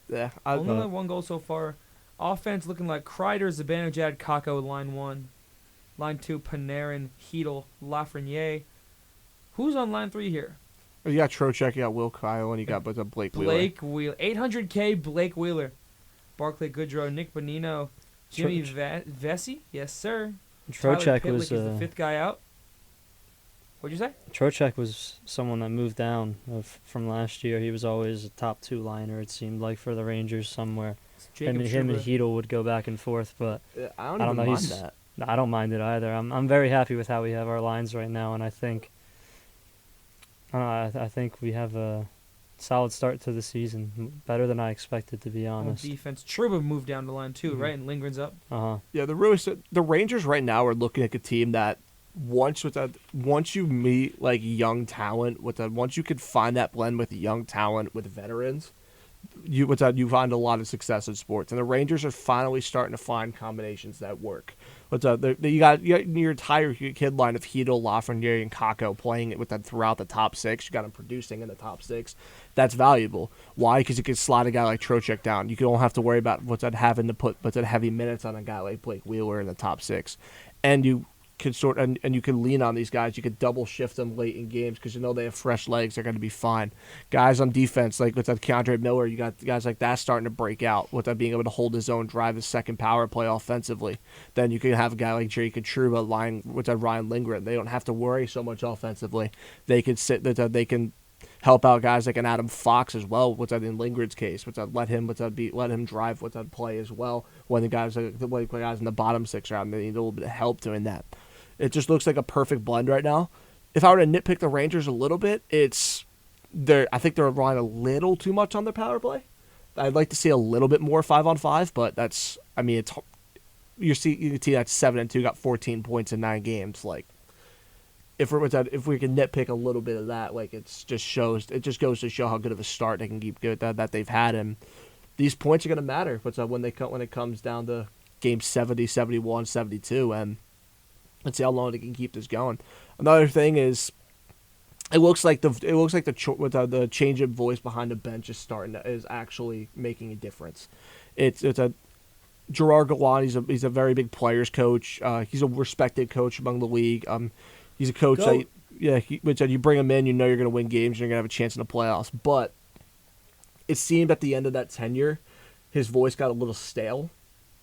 yeah. Only 1 goal so far. Offense looking like Kreider, Zibanejad, Kakko, line 1. Line 2, Panarin, Hedel, Lafreniere. Who's on line 3 here? You got Trocheck, you got Will Kyle, and you got Blake Wheeler. Blake Wheeler. 800K Blake Wheeler. Barclay Goodrow, Nick Bonino, Jimmy Vesey. Yes, sir. Tyler Trocheck Pitlick was is the 5th guy out. What'd you say? Trocheck was someone that moved down from last year. He was always a top 2 liner, it seemed like, for the Rangers somewhere. Jacob Him and Trouba. Hedel would go back and forth, but I don't I don't even know, mind he's- that. I don't mind it either. I'm very happy with how we have our lines right now, and I think I think we have a solid start to the season, better than I expected, to be On honest. defense, Trouba moved down to line 2, Mhm. right? And Lindgren's up. Yeah, the Rangers right now are looking like a team that once you meet like young talent once you could find that blend with young talent with veterans, you find a lot of success in sports. And the Rangers are finally starting to find combinations that work. You got your entire kid line of Hedel, Lafreniere, and Kakko playing it with them throughout the top 6. You got them producing in the top 6. That's valuable. Why? Because you can slide a guy like Trocheck down. You don't have to worry about having to put heavy minutes on a guy like Blake Wheeler in the top 6, and you can and you can lean on these guys. You could double shift them late in games because you know they have fresh legs. They're going to be fine. Guys on defense, like with that Keandre Miller, you got guys like that starting to break out with that being able to hold his own, drive his second power play offensively. Then you can have a guy like Jacob Trouba line with that Ryan Lindgren. They don't have to worry so much offensively. They can they can help out guys like an Adam Fox as well. What's that in Lindgren's case? Let him drive play as well. When the guys in the bottom 6 round, they need a little bit of help doing that. It just looks like a perfect blend right now. If I were to nitpick the Rangers a little bit, I think they're relying a little too much on their power play. I'd like to see a little bit more 5-on-5, but you can see that 7-2 got 14 points in 9 games. Like, if we can nitpick a little bit of that, like it just goes to show how good of a start they can keep good that they've had, and these points are going to matter. When it comes down to game 70, 71, 72, and let's see how long they can keep this going. Another thing is, it looks like the change of voice behind the bench is actually making a difference. It's a Gerard Gallant. He's a very big players coach. He's a respected coach among the league. He's a coach which you bring him in, you know you're going to win games, and you're going to have a chance in the playoffs. But it seemed at the end of that tenure, his voice got a little stale.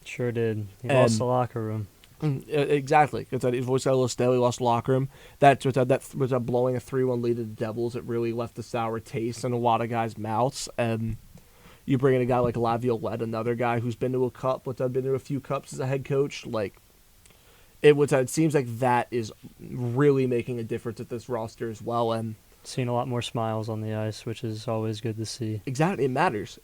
Sure did. He lost the locker room. Exactly. His voice got a little stale. He lost the locker room. That was blowing a 3-1 lead to the Devils. It really left a sour taste in a lot of guys' mouths. And you bring in a guy like Laviolette, another guy who's been to a cup, been to a few cups as a head coach. Like, it seems like that is really making a difference at this roster as well. And Seen a lot more smiles on the ice, which is always good to see. exactly, it matters.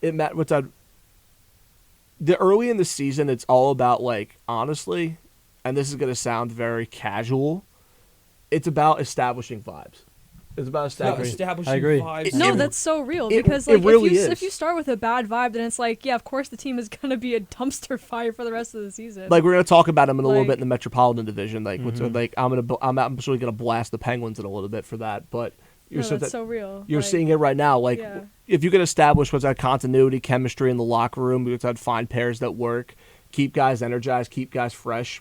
The early in the season, it's all about, like, honestly, and this is going to sound very casual, it's about establishing vibes. It's about establishing. I agree. Vibes. No, It- that's so real it- because it like really if you is. start with a bad vibe, then it's like, yeah, of course the team is gonna be a dumpster fire for the rest of the season. Like, we're going to talk about them in a little Like- bit in the Metropolitan Division. Like, Mhm. I'm absolutely going to blast the Penguins in a little bit for that. But no, that's so real. you're Like, seeing it right now. Like, yeah. if you can establish what's that continuity, chemistry in the locker room, what's that find pairs that work, keep guys energized, keep guys fresh,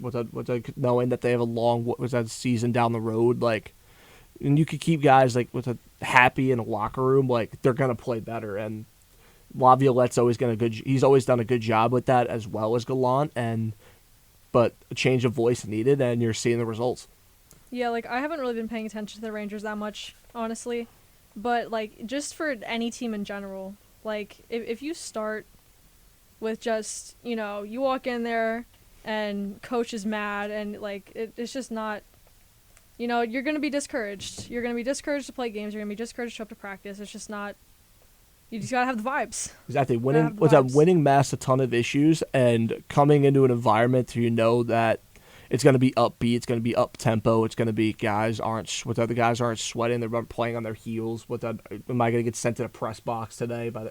knowing that they have a long season down the road, like, and you could keep guys like happy in a locker room, like they're gonna play better. And Laviolette's he's always done a good job with that, as well as Gallant, but a change of voice needed, and you're seeing the results. Yeah, like I haven't really been paying attention to the Rangers that much, honestly. But like just for any team in general, Like, if you start with just, you walk in there and coach is mad and, like, it's just not, you're going to be discouraged. You're going to be discouraged to play games. You're going to be discouraged to show up to practice. It's just not, you just got to have the vibes. Exactly. have the vibes. Winning masks a ton of issues, and coming into an environment where you know that it's going to be upbeat, it's going to be up tempo, it's going to be the guys aren't sweating, they're playing on their heels. Am I going to get sent to the press box today by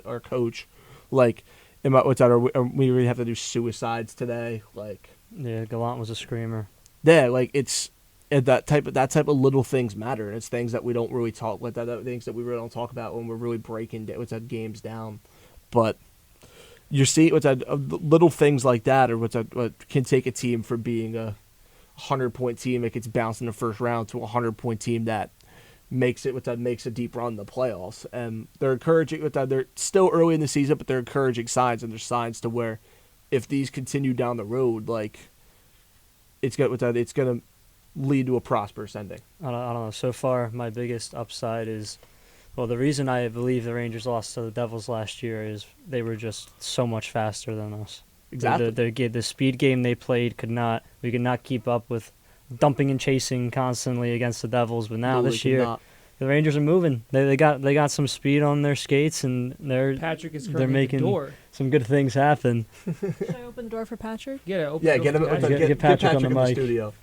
our coach? Like, are we really have to do suicides today? Like, Yeah, Gallant was a screamer. yeah, like it's that type of little things matter, and it's things that we don't really talk with, things that we really don't talk about when we're really breaking games down. But you see, little things like that, or what can take a team from being a 100-point team that gets bounced in the first round to a 100-point team that makes a deep run in the playoffs. And they're encouraging. They're still early in the season, but they're encouraging signs, and there's signs to where if these continue down the road, like it's gonna lead to a prosperous ending. I don't know. So far, my biggest upside is, well, the reason I believe the Rangers lost to the Devils last year is they were just so much faster than us. Exactly. The speed game they played we could not keep up with dumping and chasing constantly against the Devils. But now this year, the Rangers are moving. They got some speed on their skates, and Patrick is they're currently making at the door. some good things happen. Should I open the door for Patrick? Get Get Patrick on the in mic. studio.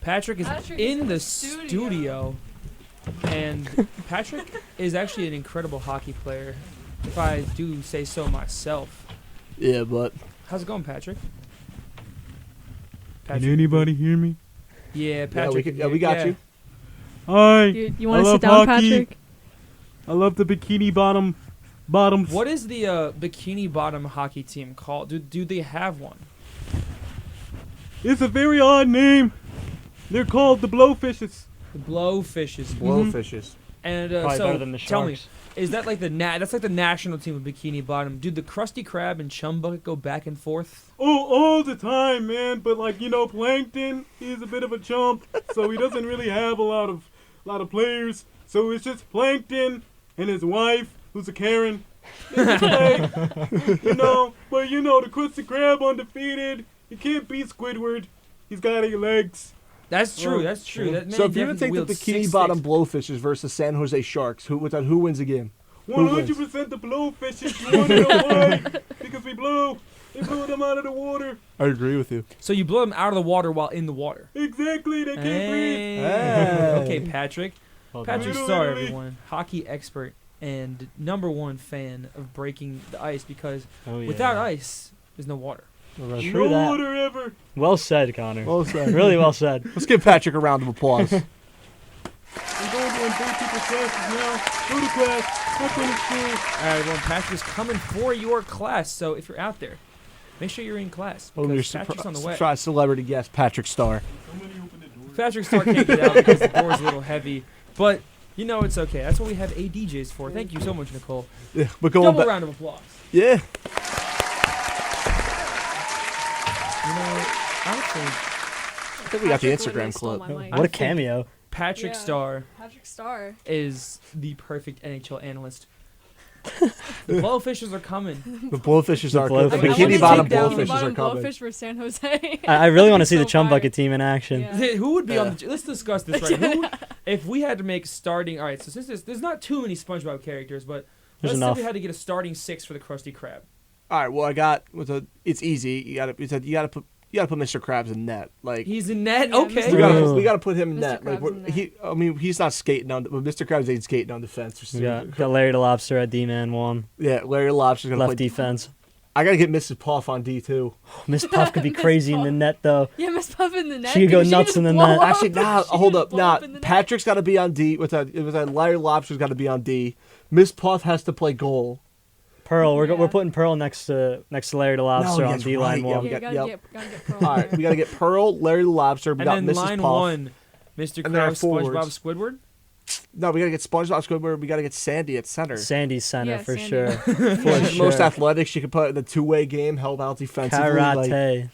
Patrick is in the studio. And Patrick is actually an incredible hockey player, if I do say so myself. Yeah, but How's it going, Patrick? Can anybody hear me? Yeah, Patrick. we got you. Hi. You want to I sit love down, hockey. Patrick? I love the bikini bottoms. What is the Bikini Bottom hockey team called? Do they have one? It's a very odd name. They're called the Blowfishes. The Blowfishes. Blowfishes. And Probably so better than the tell me, Sharks. is that like that's like the national team of Bikini Bottom? Do the Krusty Krab and Chum Bucket go back and forth? Oh, all the time, man. But Plankton, he's a bit of a chump, so he doesn't really have a lot of players. So it's just Plankton and his wife, who's a Karen. They play, but the Krusty Krab undefeated. You can't beat Squidward. He's got 8 legs. That's true. Oh, That's true. That man So if you were to take definitely the wields Bikini Bottom 6'6". Blowfishes versus San Jose Sharks, who wins the game? Who wins? 100% the Blowfishes. You want to know why? Because they blew them out of the water. I agree with you. So you blow them out of the water while in the water. Exactly. They can't breathe. Hey. Okay, Patrick. Well, Patrick Literally. Starr, everyone, hockey expert and #1 fan of breaking the ice because Oh, yeah. without ice, there's no water. Well, No true that. water ever. Well said, Connor. Well said. Really well said. Let's give Patrick a round of applause. I'm going to invade people's classes now. Go to class. Not going to school. All right, everyone, Patrick's coming for your class, so if you're out there, make sure you're in class because Patrick's on the way. Try celebrity guest Patrick Starr. Somebody open the door. Patrick Starr can't get out because the door's a little heavy, but it's okay. That's what we have ADJs for. Thank you so much, Nicole. Yeah, but going Double back. round of applause. Yeah. I I think we got the Patrick Instagram literally stole clip. my mic. What a think- cameo. Patrick Yeah. Starr Patrick Starr. is the perfect NHL analyst. The Blowfishes are coming. The Blowfishes are Blowfishes. the I wanna Bikini take Bottom down Blowfishes bottom are coming. Blowfish for San Jose. I really want to see So the Chum fire. Bucket team in action. Yeah. Who would be Yeah. on the? Let's discuss this right. Who, if we had to make starting, all right. So since there's not too many SpongeBob characters, but There's let's enough. say we had to get a starting 6 for the Krusty Krab. All right. Well, it's easy. You gotta put Mr. Krabs in net. Like He's in net. Yeah, Okay. Mr. Krabs. we gotta put him in Mr. net. Like Krabs in net. he's not skating on. But Mr. Krabs ain't skating on defense. We got Larry the Lobster at D-man 1. Yeah, Larry Lobster's gonna Left play. defense. I gotta get Mrs. Puff on D2. Miss Puff could be Miss crazy in the Puff. net, though. Yeah, Miss Puff in the net. She could go Dude, nuts just in the blow net. up. Actually, nah. She Hold just up. blow Nah. up in the net. Patrick's got to be on D. Larry Lobster's got to be on D. Miss Puff has to play goal. Pearl, we're Yeah. putting Pearl next to Larry the Lobster on that's D-line right, yeah, 1. we Yeah, got- gotta yep. get Pearl. All right, we gotta get Pearl, Larry the Lobster. We And got then Mrs. line Puff. 1, Mr. And then our Krabs, SpongeBob, forwards. Squidward. No, we gotta get SpongeBob Squidward. We gotta get Sandy at center. Sandy's center Yeah, for Sandy. sure. She's For most sure. athletic. She could put in the two-way game, help out defensively. Like, Karate.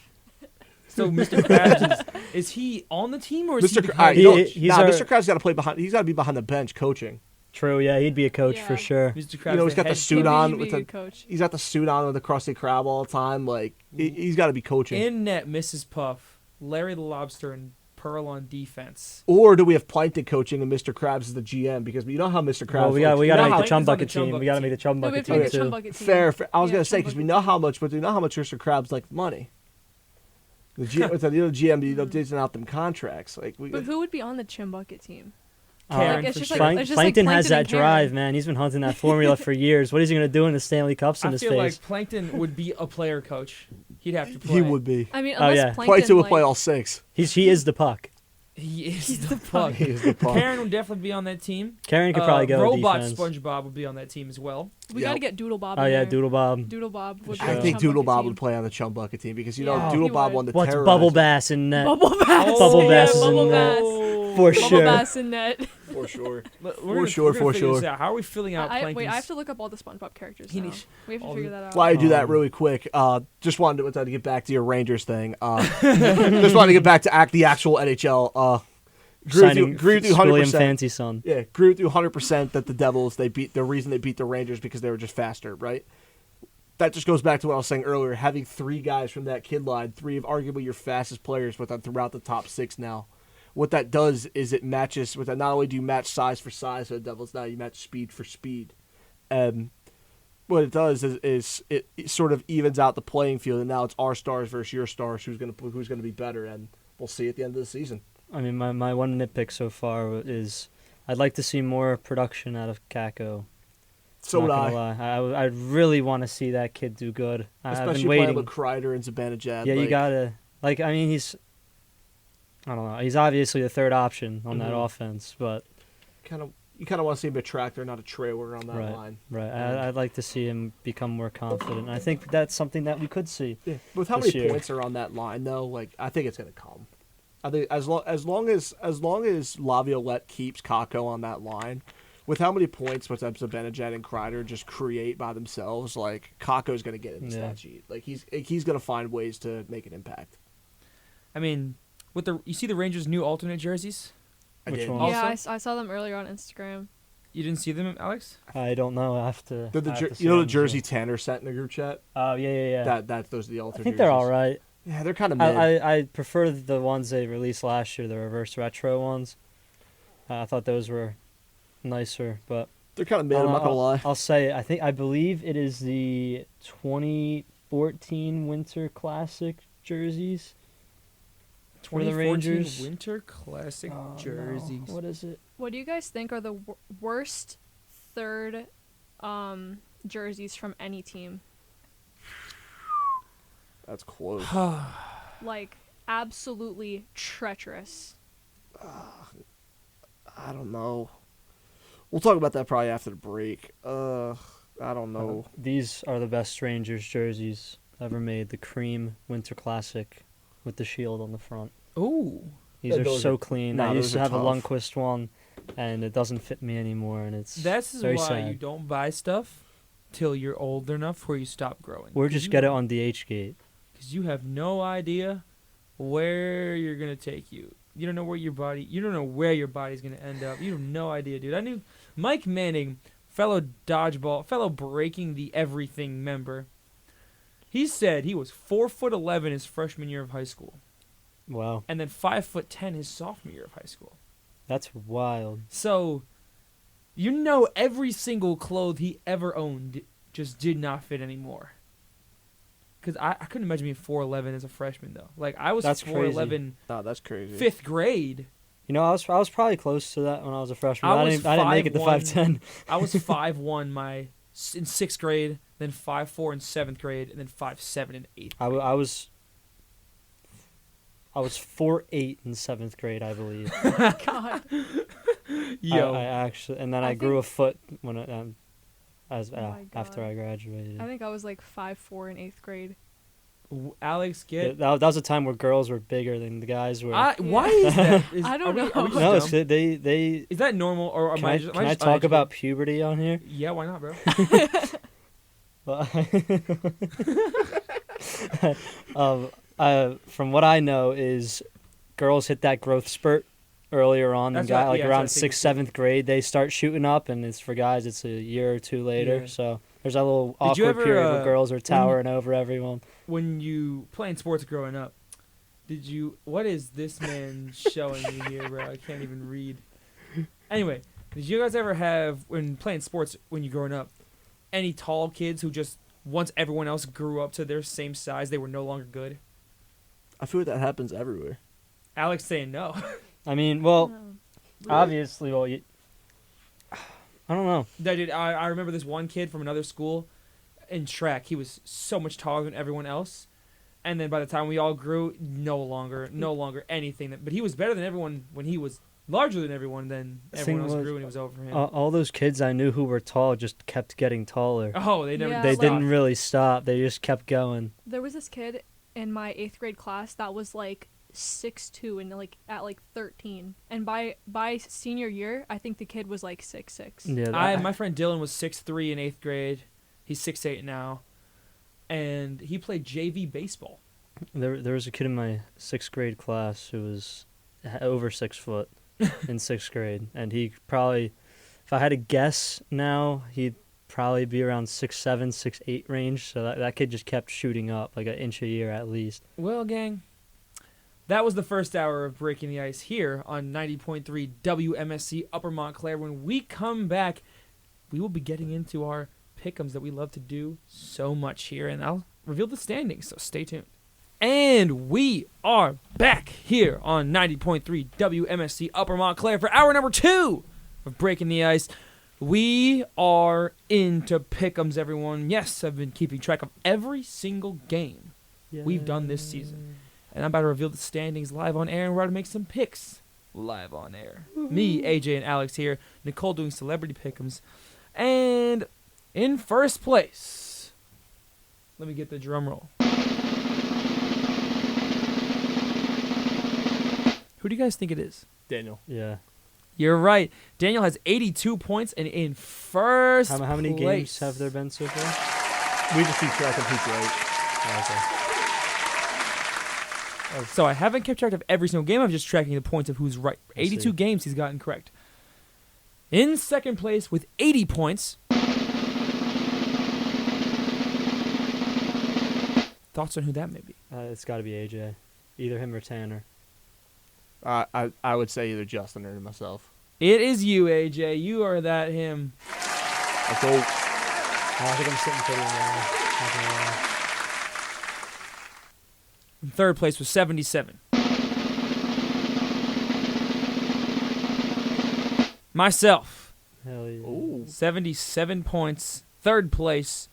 So Mr. Krabs is he on the team or is Mr. he All right, behind? He- he's our- Mr. Krabs got to play behind. He's got to be behind the bench coaching. True, yeah, he'd be a coach for Yeah. sure. Mr. Krabs, You know, he's got the head suit coach. on He'd be with a the good coach. he's got the suit on with the Krusty Krab all the time. Like he's got to be coaching. In net, Mrs. Puff, Larry the Lobster, and Pearl on defense. Or do we have Plankton coaching and Mr. Krabs is the GM? Because you know how Mr. Krabs. Well, we works. got You know to how- make the Plankton's Chum on the Bucket Chum team. We Bucket got to make the Chum No, we Bucket have to team make the Chum too. Bucket team. Fair. I was Yeah, gonna say Chum because we Bucket know team. how much, but we know how much Mr. Krabs like money. The GM, dishing out them contracts. Like we. But who would be on the Chim Bucket team? Karen, Like, it's for just sure. like it's just like Plankton has Plankton that and Karen. drive, man. He's been hunting that formula for years. What is he going to do in the Stanley Cups in I his feel face? like Plankton would be a player coach. He'd have to play. He would be. I mean, Oh, unless yeah. Plankton Play two will like, play all six. He is the puck. He is He's the the puck. He is the puck. Karen would definitely be on that team. Karen could probably go Robot defense. SpongeBob would be on that team as well. we Yeah. got to get Doodle Bob. Oh in yeah, there. Doodle Bob. Doodle Bob would. sure. be I on think the Chum Doodle Bucket Bob team. would play on the Chum Bucket team because you Yeah, know Doodle he Bob would. won the What's terrorizer. Bubble Bass in net? Bubble Bass. Bubble yeah, Bass is Bubble in there. Bass. For Bubble sure. Bass in net. For sure. We're sure, gonna for figure this sure. out. How are we filling out Wait, I Plankton's? have to look up all the SpongeBob characters. He Now. needs- We have to all figure the- that out. While I do that really quick, just wanted to get back to your Rangers thing. Just wanted to get back to the actual NHL. Signing Agree with you William 100%. Fancy Son. Yeah, agree with you 100% that the Devils the reason they beat the Rangers because they were just faster, right? That just goes back to what I was saying earlier. Having three guys from that kid line, three of arguably your fastest players with them throughout the top six now. What that does is it matches with that. Not only do you match size for size for the Devils, now you match speed for speed. What it does is it sort of evens out the playing field, and now it's our stars versus your stars. Who's gonna be better, and we'll see at the end of the season. I mean, my one nitpick so far is I'd like to see more production out of Kako. So would Not I. gonna lie. I really want to see that kid do good. I've Especially been playing waiting. with Kreider and Zibanejad. Yeah, you gotta I mean, I don't know. He's obviously the third option on that Mhm. offense, but You kind of want to see him a tractor, not a trailer on that Right. line. right. I'd like to see him become more confident. And I think that's something that we could see. Yeah. With how This many year. points are on that line, though, like I think it's gonna come. I think as long as Laviolette keeps Kako on that line, with how many points with Zibanejad and Kreider just create by themselves, like Kako's gonna get in the Yeah. stat sheet. Like he's gonna find ways to make an impact. I mean, you see the Rangers' new alternate jerseys? I Which did. one? Also- Yeah, I saw them earlier on Instagram. You didn't see them, Alex? I don't know. I have to. The I have to see you know the him, jersey so- Tanner sent in the group chat. Oh yeah. Those are the I alternate. think they're all jerseys. right. Yeah, they're kind of mid. I prefer the ones they released last year, the reverse retro ones. I thought those were nicer, but They're kind of mid. I'm not gonna lie. I'll say I believe it is the 2014 Winter Classic jerseys for the 2014 Rangers. Winter Classic Oh, no. jerseys. What is it? What do you guys think are the worst third jerseys from any team? That's close. Like absolutely treacherous. I don't know. We'll talk about that probably after the break. I don't know. These are the best Rangers jerseys ever made. The cream Winter Classic with the shield on the front. Oh, These Yeah, are those so are- clean. nah, I those used to are have a tough. Lundqvist one, and it doesn't fit me anymore, and it's that's very why sad. you don't buy stuff till you're old enough where you stop growing. Or just get it on DHgate. Because you have no idea where you're gonna take you. You don't know where your body's gonna end up. You have no idea, dude. I knew Mike Manning, fellow breaking the everything member. He said he was 4'11" his freshman year of high school, Wow, and then 5'10" his sophomore year of high school. that's wild. So, every single clothes he ever owned just did not fit anymore. Because I couldn't imagine being 4'11" as a freshman, though. Like, I was That's 4'11" No, that's crazy. 5th grade. You know, I was probably close to that when I was a freshman. I I was didn't make it to 5'1". 5'10". I was 5'1" in 6th grade, then 5'4" in 7th grade, and then 5'7" in 8th. I was 4'8" in 7th grade, I believe. God. Yo, I actually, and then I I grew a foot when Oh my after God. I graduated. I think I was like 5'4" in 8th grade. Alex, Yeah, get. that was a time where girls were bigger than the guys were. Why is that? I don't are we know. just no, it's, dumb? they. Is that normal, or am Can I I, just? can I talk about puberty on here? Yeah, why not, bro? From what I know is girls hit that growth spurt earlier on than That's guys. what- Like yeah, that's what I around think sixth, too. 7th grade, they start shooting up, and it's for guys. It's a year or two later. Yeah. So there's that little Did you awkward ever, period where girls are when you- towering over everyone. When you playing sports growing up, what is this man showing me here, bro? I can't even read. Anyway, did you guys ever have, when playing sports when you growing up, any tall kids who just, once everyone else grew up to their same size, they were no longer good? I feel like that happens everywhere. Alex saying no. I mean, well, No. obviously, I don't know. I remember this one kid from another school in track. He was so much taller than everyone else. And then by the time we all grew, no longer anything. But he was better than everyone when he was larger than everyone. Then The everyone thing else was, grew and he was over him. All those kids I knew who were tall just kept getting taller. Oh, they never. Yeah, They like- didn't really stop. They just kept going. There was this kid in my 8th grade class that was like 6'2" and like at like 13, and by senior year, I think the kid was like 6'6". Yeah, My friend Dylan was 6'3" in 8th grade. He's 6'8" now, and he played JV baseball. there was a kid in my 6th grade class who was over 6 foot in 6th grade, and he probably, if I had to guess now, he'd probably be around 6'7", 6'8" range. So that kid just kept shooting up like an inch a year at least. Well, gang, that was the first hour of Breaking the Ice here on 90.3 WMSC Upper Montclair. When we come back, we will be getting into our pick'ems that we love to do so much here, and I'll reveal the standings, so stay tuned. And we are back here on 90.3 WMSC Upper Montclair for hour number 2 of Breaking the Ice. We are into pick'ems, everyone. Yes, I've been keeping track of every single game we've done this season. And I'm about to reveal the standings live on air, and we're about to make some picks live on air. Me, AJ, and Alex here. Nicole doing celebrity pick'ems. And in first place, let me get the drum roll. Who do you guys think it is? Daniel. Yeah. You're right. Daniel has 82 points, and in first How many place, games have there been so far? We just keep track of who's right. Oh, So I haven't kept track of every single game. I'm just tracking the points of who's right. I see. 82 games he's gotten correct. In second place with 80 points. Thoughts on who that may be? It's got to be AJ. Either him or Tanner. I would say either Justin or myself. It is you, AJ. You are that him. Let's go. I think I'm sitting pretty well. Not gonna lie. In third place with 77. Myself, Hell yeah. Ooh. 77 points. Third place.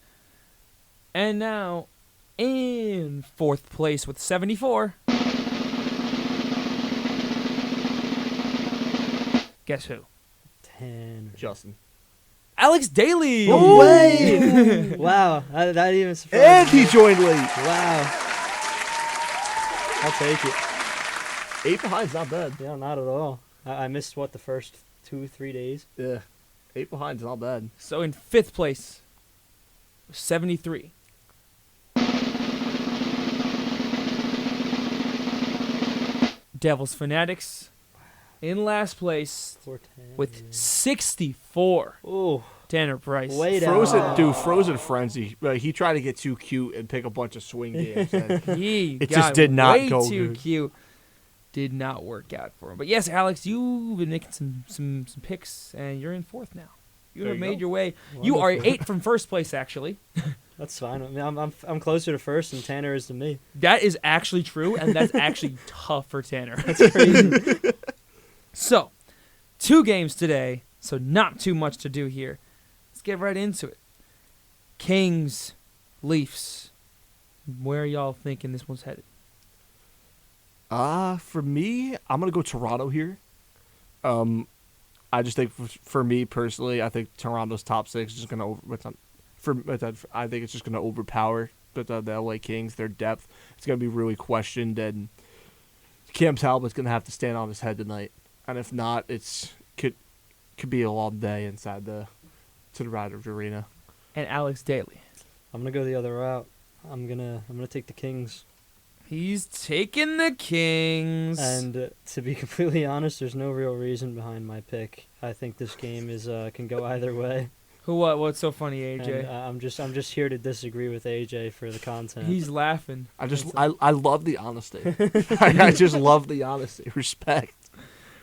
And now in fourth place with 74. Guess who? Tanner. Justin. Alex Daly. No way! Wow, that even surprised And me. he joined late. Wow. I'll take it. 8 behind's not bad. Yeah, not at all. I missed, the first 2-3 days? Yeah. 8 behind's not bad. So in fifth place, 73. Devils Fanatics in last place Poor Tanner. with 64. Ooh, Tanner Price. way down. Frozen Frenzy. He tried to get too cute and pick a bunch of swing games. And He It got just did not way go too good. cute. Did not work out for him. But yes, Alex, you've been making some picks, and you're in fourth now. You There have you made go. your way. You are Wonderful. 8 from first place, actually. That's fine. I mean, I'm closer to first than Tanner is to me. That is actually true, and that's actually tough for Tanner. That's crazy. So, 2 games today, so not too much to do here. Let's get right into it. Kings, Leafs. Where are y'all thinking this one's headed? For me, I'm gonna go Toronto here. I just think for me personally, I think Toronto's top 6 is just gonna I think it's just gonna overpower the LA Kings. Their depth, it's gonna be really questioned, and Cam Talbot's gonna have to stand on his head tonight. And if not, could be a long day inside to the Riders Arena. And Alex Daly. I'm gonna go the other route. I'm gonna take the Kings. He's taking the Kings. And to be completely honest, there's no real reason behind my pick. I think this game is can go either way. Who? What? What's so funny, AJ? And, I'm just here to disagree with AJ for the content. He's laughing. I love the honesty. I just love the honesty. Respect.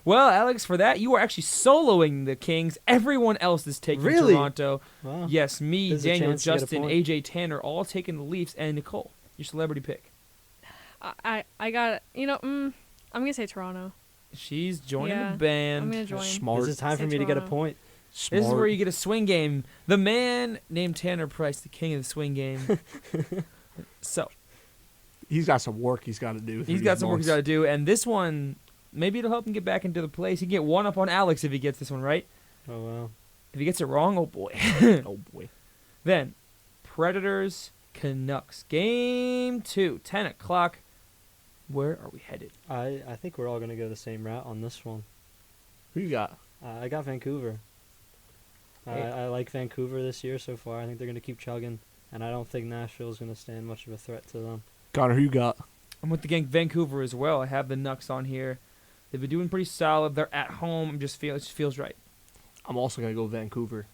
Well, Alex, for that, you are actually soloing the Kings. Everyone else is taking Really? Toronto. Wow. Yes, me, There's a Daniel, chance to get a Justin, point. AJ, Tanner, all taking the Leafs, and Nicole, your celebrity pick. I got I'm gonna say Toronto. She's joining Yeah, the band. I'm gonna join. Smart. This is time Say for me to get a Toronto. point. Smart. This is where you get a swing game. The man named Tanner Price, the king of the swing game. So He's got some work he's got to do. he's got some work he's got to do, and this one, maybe it'll help him get back into the place. He can get one up on Alex if he gets this one right. Oh wow. If he gets it wrong, oh boy. Oh boy. Then, Predators, Canucks, game 2, 10 o'clock. Where are we headed? I think we're all gonna go the same route on this one. Who you got? I got Vancouver. Hey. I like Vancouver this year so far. I think they're gonna keep chugging, and I don't think Nashville's gonna stand much of a threat to them. Connor, who you got? I'm with the gang Vancouver as well. I have the Nucks on here. They've been doing pretty solid. They're at home. It just feels right. I'm also gonna go Vancouver.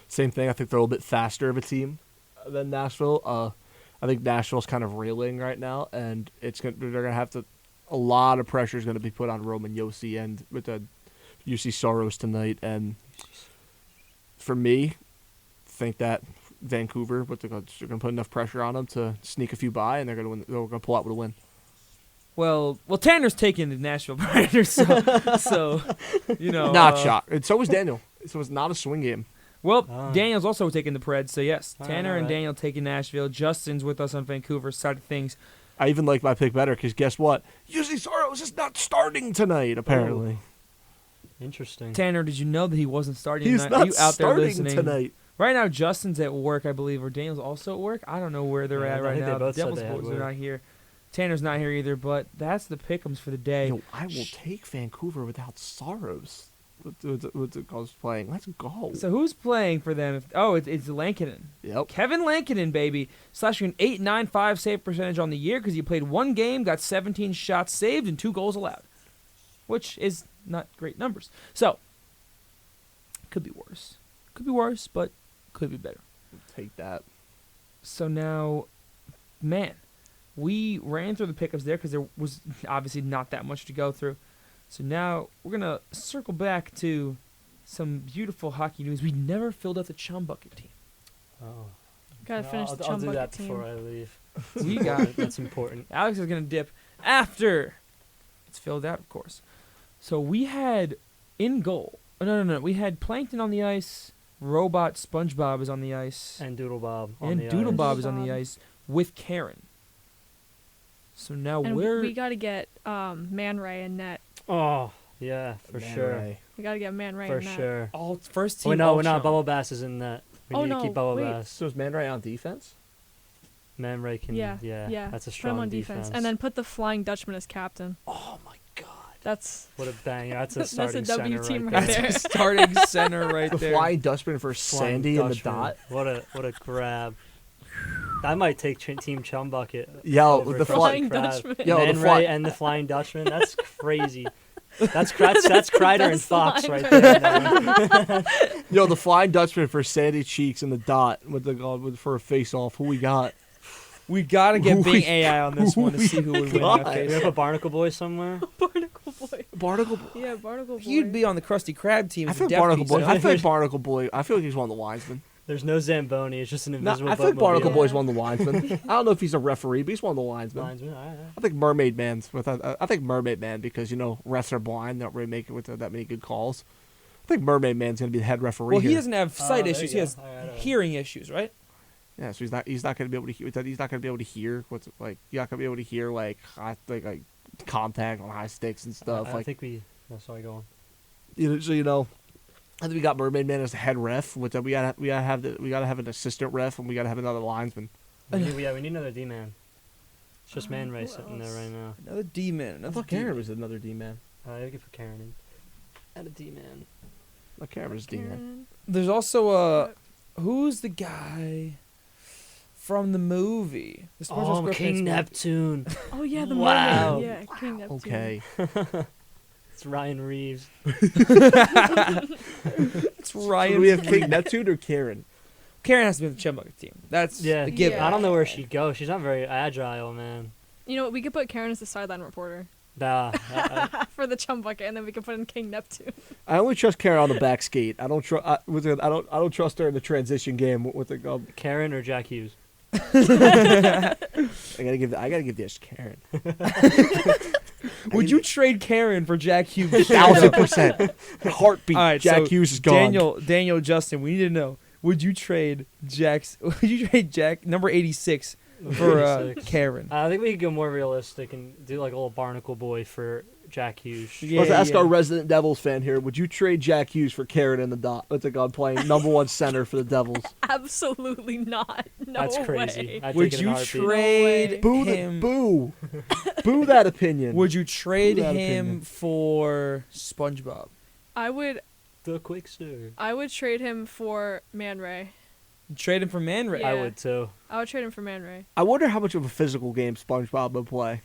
Same thing. I think they're a little bit faster of a team than Nashville. I think Nashville's kind of reeling right now, and they're gonna have to. A lot of pressure is gonna be put on Roman Yossi and with the UC Soros tonight. And for me, think that Vancouver, they're gonna put enough pressure on them to sneak a few by, and they're gonna win. They're gonna pull out with a win. Well, Tanner's taking the Nashville Predators, so you know. Not shocked. And so was Daniel. So it's not a swing game. Well, Ah. Daniel's also taking the Preds, so yes, All Tanner right, and all right. Daniel taking Nashville. Justin's with us on Vancouver side of things. I even like my pick better because guess what? UC Soros is not starting tonight. Apparently, Interesting. Tanner, did you know that he wasn't starting he's tonight? Are not you out there starting listening? tonight. Right now, Justin's at work, I believe, or Daniel's also at work. I don't know where they're Yeah, at I right think they now. The both said Devils they had boys are work. not here. Tanner's not here either, but that's the pick'ems for the day. Yo, I will take Vancouver without Soros. What's it called playing? Let's go. So who's playing for them? It's Lankinen. Yep. Kevin Lankinen, baby. Slashing an .895 save percentage on the year because he played one game, got 17 shots saved, and 2 goals allowed, which is not great numbers. So, could be worse. Could be worse, but could be better. Take that. So now, man, we ran through the pickups there because there was obviously not that much to go through. So now we're going to circle back to some beautiful hockey news. We never filled out the Chum Bucket team. Oh. Gotta finish I'll, the I'll Chum do Bucket that team. before I leave. We got That's important. Alex is going to dip after it's filled out, of course. So we had in goal. No. We had Plankton on the ice. Robot SpongeBob is on the ice. And Doodle Bob on And the Doodle ice. Bob is on the Bob. ice with Karen. So now And we're... we gotta get Man Ray and net. Oh, yeah, for Man sure. Ray. We gotta get Man Ray For and net. sure. all first team. Wait, no, all we're not. Chum. Bubble Bass is in that. We Oh, need to keep no, Bubble wait. Bass. So is Man Ray on defense? Man Ray can. Yeah, That's a Put him strong on defense. and then put the Flying Dutchman as captain. Oh my god. That's What a banger. That's a That's a starting W center team right right there. That's a starting center right The there. Flying Dutchman for Flying Sandy and the Dutchman. dot. What a grab. I might take Team Chum Bucket. Yo, over the Flying Crab. Dutchman. Yo, the Man Fly- Ray and the Flying Dutchman. That's crazy. That's Kreider and best Fox line right right there. Yo, the Flying Dutchman for Sandy Cheeks and the dot for a face off. Who we got? We gotta get Who Bing we- AI on this one to see who would win. God. Okay, We have a Barnacle Boy somewhere. Barnacle Boy. Barnacle. Yeah, Barnacle Boy. he'd be on the Krusty Krab team. I if feel the Barnacle deputies Boy. don't. I feel like Barnacle Boy. I feel like he's one of the linesmen. There's no Zamboni. It's just an No, invisible I feel like boatmobile. Barnacle Yeah. Boy's one of the linesmen. I don't know if he's a referee, but he's one of the linesmen. Linesman, all right. I think Mermaid Man's with. I think Mermaid Man because refs are blind. They don't really make it with that many good calls. I think Mermaid Man's gonna be the head referee. Well, he here. doesn't have sight there issues. you He go. has All right, all right. hearing issues, right? Yeah, so he's not gonna be able to hear. He's not gonna be able to hear what's like. You're not gonna be able to hear like like contact on high sticks and stuff. I like think we. Oh, sorry, go on. I think we got Mermaid Man as the head ref. Which we gotta have an assistant ref and we gotta have another linesman. We need another D man. It's just Man Ray who sitting there else? right now. Another D-man. I Another thought Karen was another D man. You can put Karen in. Add a D man. Karen was D man. Karen. There's also who's the guy from the movie. The SpongeBob Oh, SquarePants King movie. Neptune. Oh yeah, the Wow. mermaid. Yeah, King Neptune. Okay. It's Ryan Reeves. It's So Ryan. do we have King Neptune or Karen? Karen has to be on the Chum Bucket team. That's Yeah. a given. Yeah. I don't know where she'd go. She's not very agile, man. You know what? We could put Karen as the sideline reporter Nah, for the Chum Bucket, and then we could put in King Neptune. I only trust Karen on the back skate. I don't trust. I don't trust her in the transition game with the. Karen or Jack Hughes? I gotta give this to Karen. Would you trade Karen for Jack Hughes? 1,000%. Heartbeat. All right, Jack so Hughes is gone. Daniel, Justin, we need to know. Would you trade Would you trade Jack number 86 for 86. Karen? I think we could go more realistic and do like a little barnacle boy for Jack Hughes. Yeah, Let's ask yeah. our resident Devils fan here. Would you trade Jack Hughes for Karen in the dot? What's it called? Playing #1 center for the Devils. Absolutely not. No That's crazy. way. I'd Would take it in a you heartbeat. trade Boo him? boo. Boo that opinion. Would you trade Without him opinion. for SpongeBob? I would The quick sir. trade him for Man Ray. Trade him for Man Ray? Yeah. I would too. I would trade him for Man Ray. I wonder how much of a physical game SpongeBob would play.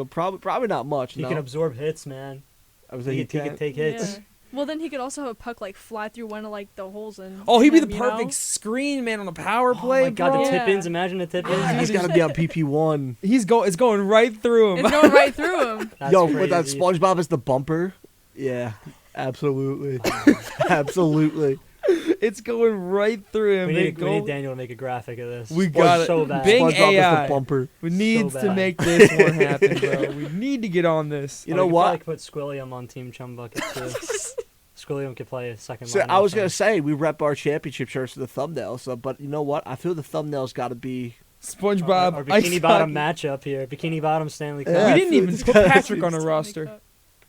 Probably not much. He no? can absorb hits, man. I was He like, can take hits. Yeah. Well, then he could also have a puck like fly through one of like the holes in. Oh, he'd be the him, you know? perfect screen man on a power Oh play, my god, bro. the Yeah. tip-ins. Imagine the tip-ins. He's got to be on PP1. It's going right through him. It's going right through him. That's Yo, crazy. with that SpongeBob as the bumper. Yeah, absolutely, absolutely. It's going right through him. We They need go- Daniel to make a graphic of this. We It's got it. so bad. Bing SpongeBob AI. as the bumper. We need So to bad. make this one happen, bro. We need to get on this. You Oh, know we could what? probably put Squilliam on Team Chum Bucket too. Squilliam could play a second So line. I was gonna offense. say we rep our championship shirts to the thumbnail. So, but you know what? I feel the thumbnail's got to be. SpongeBob. Our Ice Bikini Bottom Hockey. matchup here. Bikini Bottom Stanley Cup. Yeah, We I didn't feel even it's put gotta Patrick be- on a roster.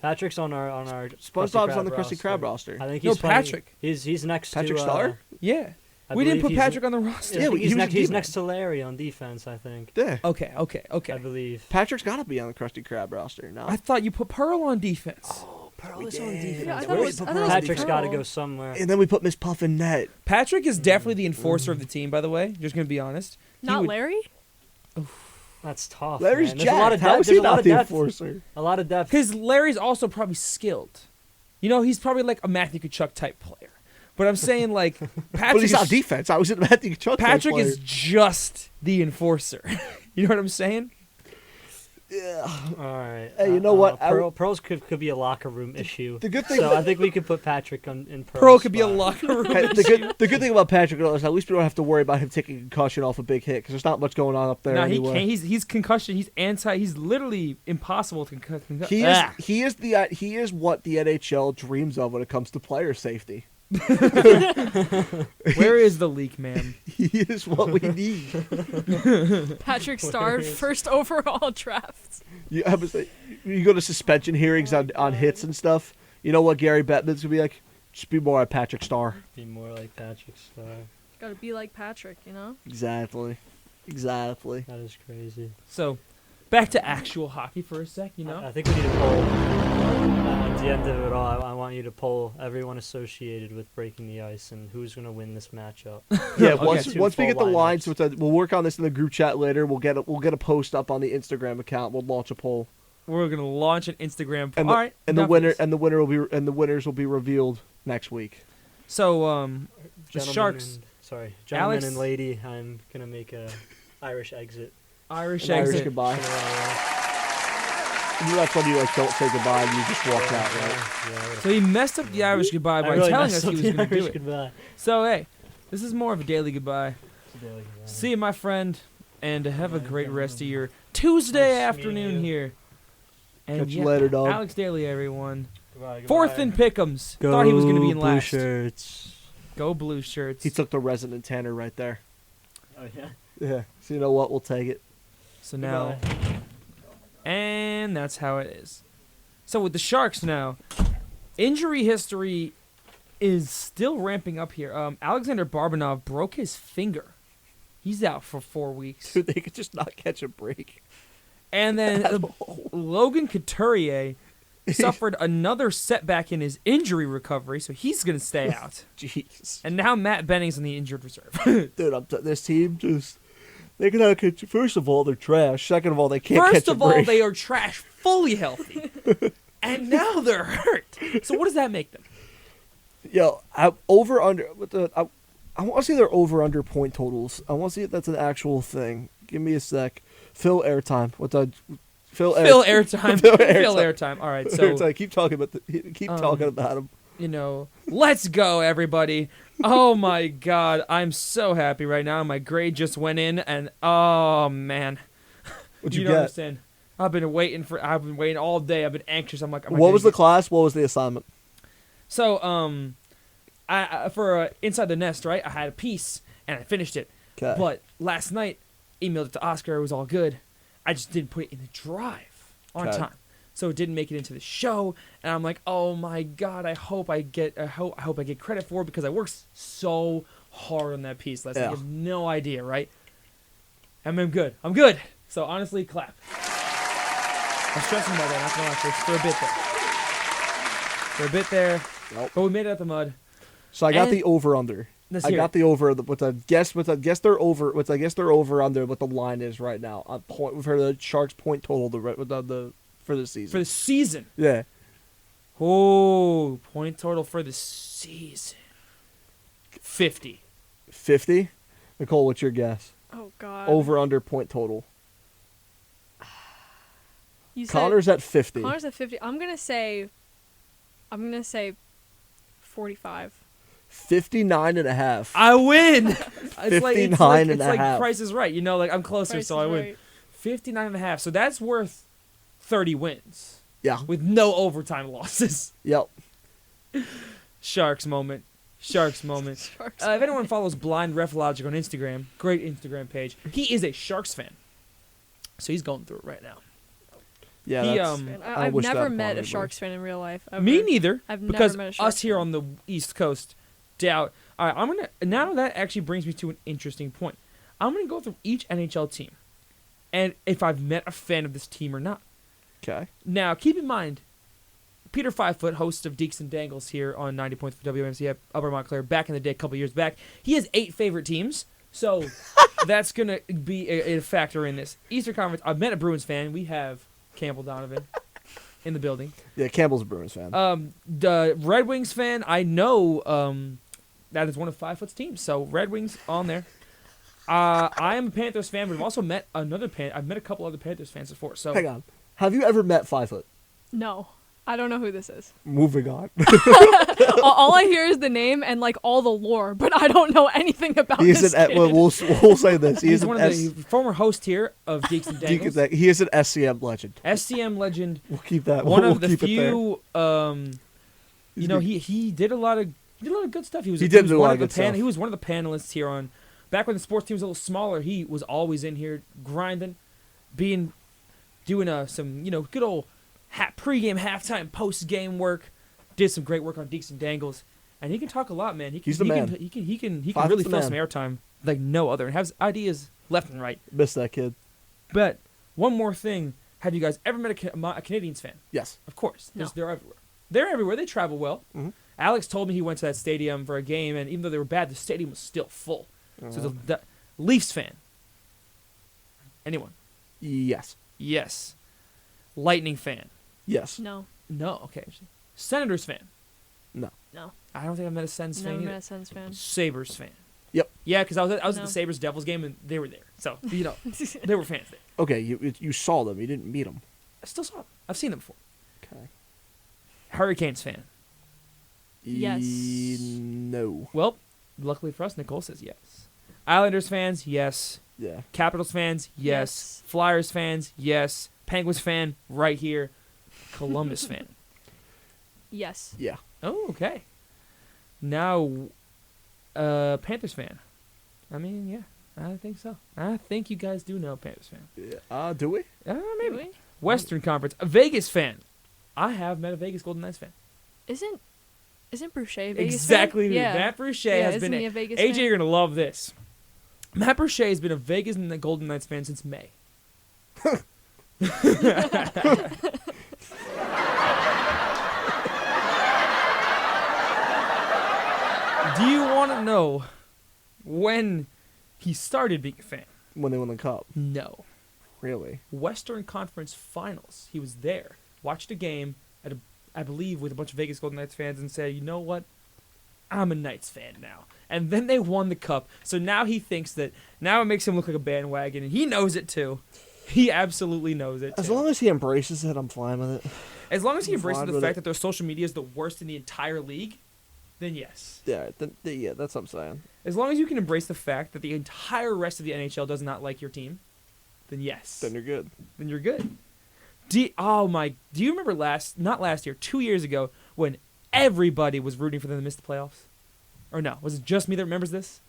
Patrick's on our Krusty SpongeBob's on the Krab Krusty Krab roster. I think No, he's playing- Patrick. He's next Patrick to Star? Yeah. I We didn't believe put he's- Patrick on the roster. I Yeah, think he was a he's D-man. next to Larry on defense. I think. Yeah, Okay. I Okay. believe. Patrick's got to be on the Krusty Krab roster. No, I thought you put Pearl on defense. Oh, Pearl is is on on defense. defense. Yeah, I Where thought it did was, we I put thought it was Patrick's got to Pearl. go somewhere. and then we put Miss Puff in net. Patrick is definitely the enforcer of the team, by the way. Just gonna be honest. He Not would- Larry. That's tough. Larry's man. There's a lot of jacked. How depth. is he There's a lot not of the depth. enforcer? A lot of depth. Because Larry's also probably skilled. You know, he's probably like a Matthew Kachuk type player. But I'm saying like But Patrick he's is, not defense. I was in Matthew Chuck. Patrick is just the enforcer. You know what I'm saying? Yeah. All right. Hey, you know what? Pearl's could be a locker room issue. The good thing. So I think we could put Patrick in Pearl's Pearl could be a spot. locker room. Hey, the good thing about Patrick is at least we don't have to worry about him taking a concussion off a big hit because there's not much going on up there No, he anyway. can't. He's concussion. He's literally impossible to concuss. He is what the NHL dreams of when it comes to player safety. Where is the leak, man? He is what we need. Patrick Star, first overall draft. You go to suspension hearings on hits and stuff. You know what Gary Bettman's gonna be like? Just be more like Patrick Star. Be more like Patrick Star. Gotta be like Patrick, you know. Exactly. That is crazy. So, back to actual hockey for a sec. You know, I think we need to poll. At the end of it all, I want you to poll everyone associated with breaking the ice and who's going to win this matchup. Yeah. Okay. Once Two we full get the lines, lineups. we'll work on this in the group chat later. We'll get a post up on the Instagram account. We'll launch a poll, we're gonna launch an Instagram. and All right, and the enough of winner this. and the winners will be revealed next week. So, the Gentlemen Sharks, gentlemen Alex- and lady, I'm going to make a Irish exit. Irish An Irish exit. goodbye. Yeah, You know that's when you don't say goodbye and you just walk out, right? yeah. So he messed up the Irish goodbye I by really telling messed us he up was the gonna do Irish it. goodbye. So hey, this is more of a daily goodbye. Today, yeah. See you, my friend, and have a great rest of your Tuesday Nice meeting afternoon you. here. And Catch you later, dog. Alex Daly, everyone. Goodbye, Fourth goodbye. in Pick'ems. Thought he was gonna be in Blue last. Shirts. Go Blue Shirts. He took the resident Tanner right there. Oh, yeah. Yeah. So you know what? We'll take it. So now, Goodbye. and that's how it is. So with the Sharks now, injury history is still ramping up here. Alexander Barbanov broke his finger. He's out for 4 weeks. Dude, they could just not catch a break. And then Logan Couturier suffered another setback in his injury recovery, so he's going to stay out. Jeez. And now Matt Benning's on the injured reserve. Dude, this team just They cannot catch. First of all, they're trash. Second of all, they can't catch First a of all, break. they are trash, fully healthy, and now they're hurt. So what does that make them? Yo, over under. I want to see their over under point totals. I want to see if that's an actual thing. Give me a sec. Phil airtime. Phil Airtime. Phil Phil Airtime. Airtime. All right, so Airtime. Keep talking about talking about him. let's go, everybody. Oh my God, I'm so happy right now. My grade just went in, and oh man, What'd you don't get? understand. I've been waiting all day. I've been anxious. I'm like, am I What gonna was the get- class? What was the assignment? So I for Inside the Nest, right? I had a piece and I finished it. Okay. But last night, emailed it to Oscar. It was all good. I just didn't put it in the drive on Okay. time, so it didn't make it into the show. And I'm like, oh my God! I hope I get credit for it because I worked so hard on that piece last night. You Yeah. have no idea, right? I'm good. I'm good. So honestly, clap. I'm stressing about that. Not gonna lie, for a bit there. For a bit there, Nope. but we made it out the mud. So I got And- the over under. Let's I hear got it. the over. What I guess they're over. What I guess they're over under. What the line is right now. On point for the Sharks point total. For the season. For the season. Yeah. Oh, point total for the season. 50. 50. Nicole, what's your guess? Oh God. Over under point total. You said Connor's at 50. Connor's at 50. I'm gonna say 45. 59 and a half. I win. It's 59 and a like half. Price is Right. I'm closer, Price so is I win. Right. 59 and a half. So that's worth 30 wins Yeah. with no overtime losses. Yep. Sharks moment. Sharks moment. Sharks. If anyone follows Blind Ref Logic on Instagram, great Instagram page. He is a Sharks fan, so he's going through it right now. Yeah. He, that's, Man, I I've wish that never upon met a me, Sharks fan in real life. Ever. Me neither. I've Because never met a Sharks us here fan. on the East Coast doubt. All right, I'm gonna now that actually brings me to an interesting point. I'm gonna go through each NHL team, and if I've met a fan of this team or not. Okay. Now, keep in mind, Peter Fivefoot, host of Deeks and Dangles here on 90.3 WMC at Upper Montclair, back in the day, a couple years back, he has 8 favorite teams, so that's gonna be a factor in this Eastern Conference. I've met a Bruins fan. We have Campbell Donovan in the building. Yeah, Campbell's a Bruins fan. The Red Wings fan, I know that is one of Fivefoot's teams. So Red Wings on there. I am a Panthers fan, but I've also met I've met a couple other Panthers fans before. So Hang on. Have you ever met 5 foot? No, I don't know who this is. Moving on. all I hear is the name and like all the lore, but I don't know anything about He's this an. kid. Well, we'll say this. he's one of the former hosts here of Deeks and Dangles. He is an SCM legend. SCM legend. We'll keep that. One we'll of the keep it there. few. He's You know, good. he did a lot of good stuff. He He did do a one lot of of the good stuff. He was one of the panelists here on. Back when the sports team was a little smaller, he was always in here grinding, doing some good old pregame, halftime, post-game work. Did some great work on Deeks and Dangles, and he can talk a lot, man. He's the man. He can Five's really the fill man. some airtime like no other, and has ideas left and right. Miss that kid. But one more thing: have you guys ever met a Canadiens fan? Yes. Of course, No. they're everywhere. They're everywhere. They travel well. Mhm. Alex told me he went to that stadium for a game, and even though they were bad, the stadium was still full. So the Leafs fan. Anyone? Yes. Yes. Lightning fan. Yes. No, No. Okay. Senators fan. no, I don't think I've met a Sens never fan. met Either. a Sens fan. Sabres fan. Yep. Yeah, because I was at No. the Sabres Devils game, and they were there. So they were fans there. Okay, you saw them. You didn't meet them. I still saw them. I've seen them before. Okay. Hurricanes fan. Yes. No. Well, luckily for us, Nicole says yes. Islanders fans, yes. Yeah. Capitals fans, yes. Yes. Flyers fans, yes. Penguins fan, right here. Columbus fan. Yes. Yeah. Oh, okay. Now, Panthers fan. I mean, yeah, I think so. I think you guys do know Panthers fan. Yeah. Do we? Maybe. Really? Western Conference. A Vegas fan. I have met a Vegas Golden Knights fan. Isn't Boucher a Vegas Exactly. fan? Who. Yeah. Matt Boucher Yeah, has isn't been. he a Vegas AJ, fan? you're gonna love this. Matt Boucher has been a Vegas and the Golden Knights fan since May. Do you want to know when he started being a fan? when they won the cup. No. Really? Western Conference Finals. He was there, watched a game I believe with a bunch of Vegas Golden Knights fans, and said, "You know what? I'm a Knights fan now." And then they won the cup. So now he thinks that now it makes him look like a bandwagon, and he knows it too. He absolutely knows it. As too. long as he embraces it, I'm fine with it. As long as he I'm embraces fine the with fact it. that their social media is the worst in the entire league, then yes. Yeah, yeah, that's what I'm saying. As long as you can embrace the fact that the entire rest of the NHL does not like your team, then yes. Then you're good. Then you're good. Do you remember not last year, 2 years ago, when everybody was rooting for them to miss the playoffs? Or no, was it just me that remembers this?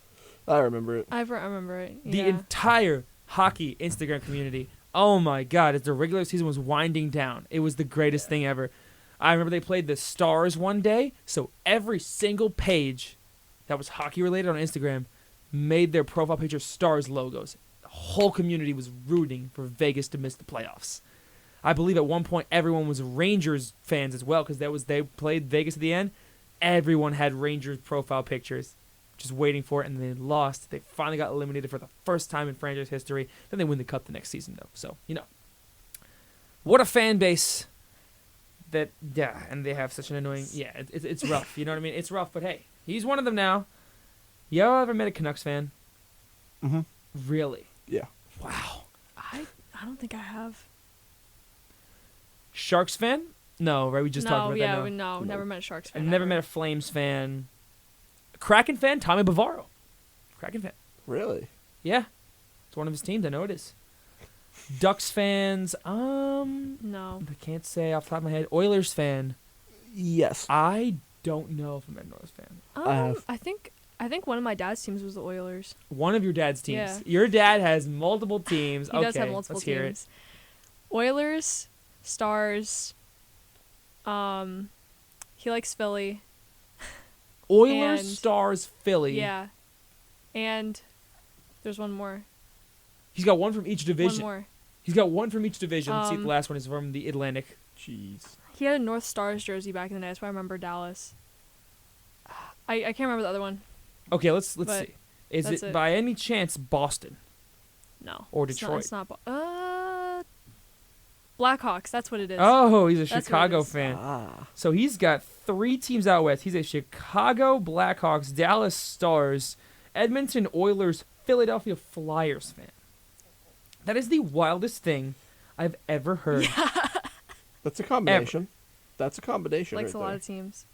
I remember it. I remember it. The Yeah. entire hockey Instagram community, oh my God, as the regular season was winding down, it was the greatest thing ever. I remember they played the Stars one day, so every single page that was hockey related on Instagram made their profile picture Stars logos. The whole community was rooting for Vegas to miss the playoffs. I believe at one point everyone was Rangers fans as well because they played Vegas at the end. Everyone had Rangers profile pictures, just waiting for it, and they lost. They finally got eliminated for the first time in franchise history. Then they win the cup the next season, though. So, what a fan base. And they have such an annoying. Yeah, it's rough. You know what I mean? It's rough, but hey, he's one of them now. You ever met a Canucks fan? Mm-hmm. Really? Yeah. Wow. I don't think I have. Sharks fan? No, right? We just talked about that. No, never met a Sharks fan. I've never ever. met a Flames fan. Kraken fan? Tommy Bavaro. Kraken fan. Really? Yeah. It's one of his teams. I know it is. Ducks fans? No. I can't say off the top of my head. Oilers fan? Yes. I don't know if I'm an Oilers fan. I have. I think one of my dad's teams was the Oilers. One of your dad's teams. Yeah. Your dad has multiple teams. He does have multiple let's hear teams. Oilers, Stars. He likes Philly. it. Oilers, And- Stars, Philly. Yeah. And there's one more. He's got one from each division. One more. He's got one from each division. Let's see if the Um, last one is from the Atlantic. Jeez. He had a North Stars jersey back in the day. That's why I remember Dallas. I can't remember the other one. Okay, let's But see. Is that's it it. by any chance Boston? No. Or It's Detroit. It's not. Blackhawks. That's what it is. Oh, he's a That's what it Chicago is. fan. Ah. So he's got 3 teams out west. He's a Chicago Blackhawks, Dallas Stars, Edmonton Oilers, Philadelphia Flyers fan. That is the wildest thing I've ever heard. That's a combination. That's a combination. Likes right a lot there. of teams.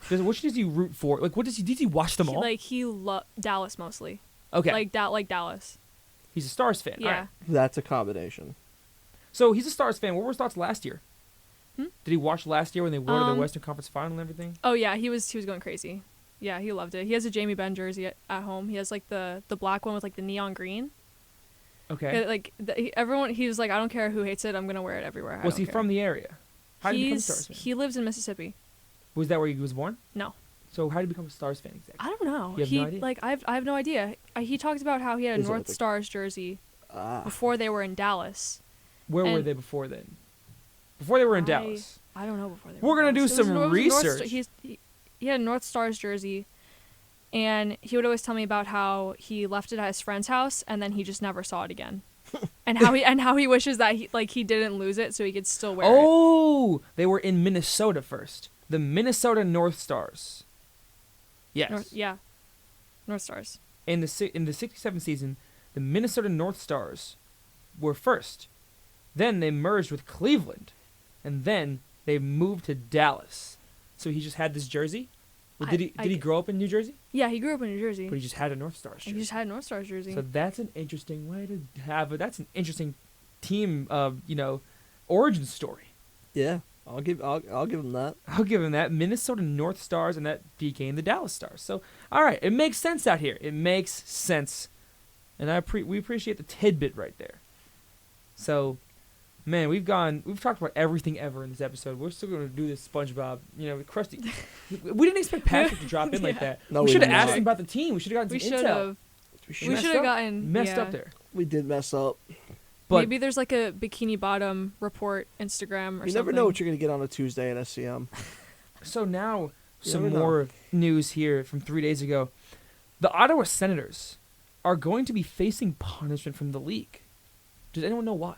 Which does he root for? Like, what did he watch them all? He Dallas mostly. Okay, Like Dallas. he's a Stars fan. Yeah. All right. That's a combination. So he's a Stars fan. What were his thoughts last year? Hmm? Did he watch last year when they won the Um, Western Conference Final and everything? Oh yeah, he was going crazy. Yeah, he loved it. He has a Jamie Benn jersey at home. He has like the black one with like the neon green. Okay. Like everyone, he was like, I don't care who hates it. I'm gonna wear it everywhere. Was he from the area? How did he become a Stars fan? He lives in Mississippi. Was that where he was born? No. So how did he become a Stars fan exactly? I don't know. You have he no idea? like I have no idea. He talked about how he had a He's North Olympic. Stars jersey Ah. before they were in Dallas. Where were And- they before then? Before they were in I- Dallas. I don't know before they. We're were in gonna do Dallas. It was some it was a North research. he had a North Stars jersey, and he would always tell me about how he left it at his friend's house and then he just never saw it again, and how he wishes that he didn't lose it so he could still wear it. Oh, they were in Minnesota first. The Minnesota North Stars. Yes. North Stars. In the 67 season, the Minnesota North Stars were first. Then they merged with Cleveland, and then they moved to Dallas. So he just had this jersey. Well, did he grow up in New Jersey? Yeah, he grew up in New Jersey. But he just had a North Stars He jersey. just had a North Stars jersey. So that's an interesting way to have it. That's an interesting team origin story. Yeah. I'll give him that. I'll give him that. Minnesota North Stars, and that became the Dallas Stars. So, all right, it makes sense out here. It makes sense, and we appreciate the tidbit right there. So, man, we've talked about everything ever in this episode. We're still going to do this SpongeBob. Krusty. We didn't expect Patrick to drop in like that. No, we we should have did asked not. him about the team. We should have we gotten some should intel. have. We Messed should have up. gotten Messed yeah. up there. We did mess up. But Maybe there's like a Bikini Bottom report Instagram or something. You never know what you're gonna get on a Tuesday at SCM. So now, You some never know. more news here from 3 days ago. The Ottawa Senators are going to be facing punishment from the league. Does anyone know why?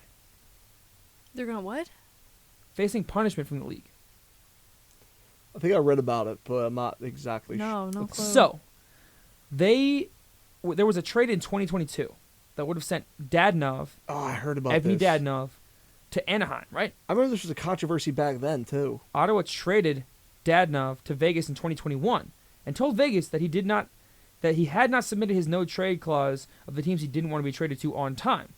They're gonna what? Facing punishment from the league. I think I read about it, but I'm not exactly sure. No clue. So, there was a trade in 2022 that would have sent Dadonov, Oh, I heard about Evgeny this. Dadonov, to Anaheim, right? I remember this was a controversy back then, too. Ottawa traded Dadonov to Vegas in 2021 and told Vegas that he had not submitted his no trade clause of the teams he didn't want to be traded to on time,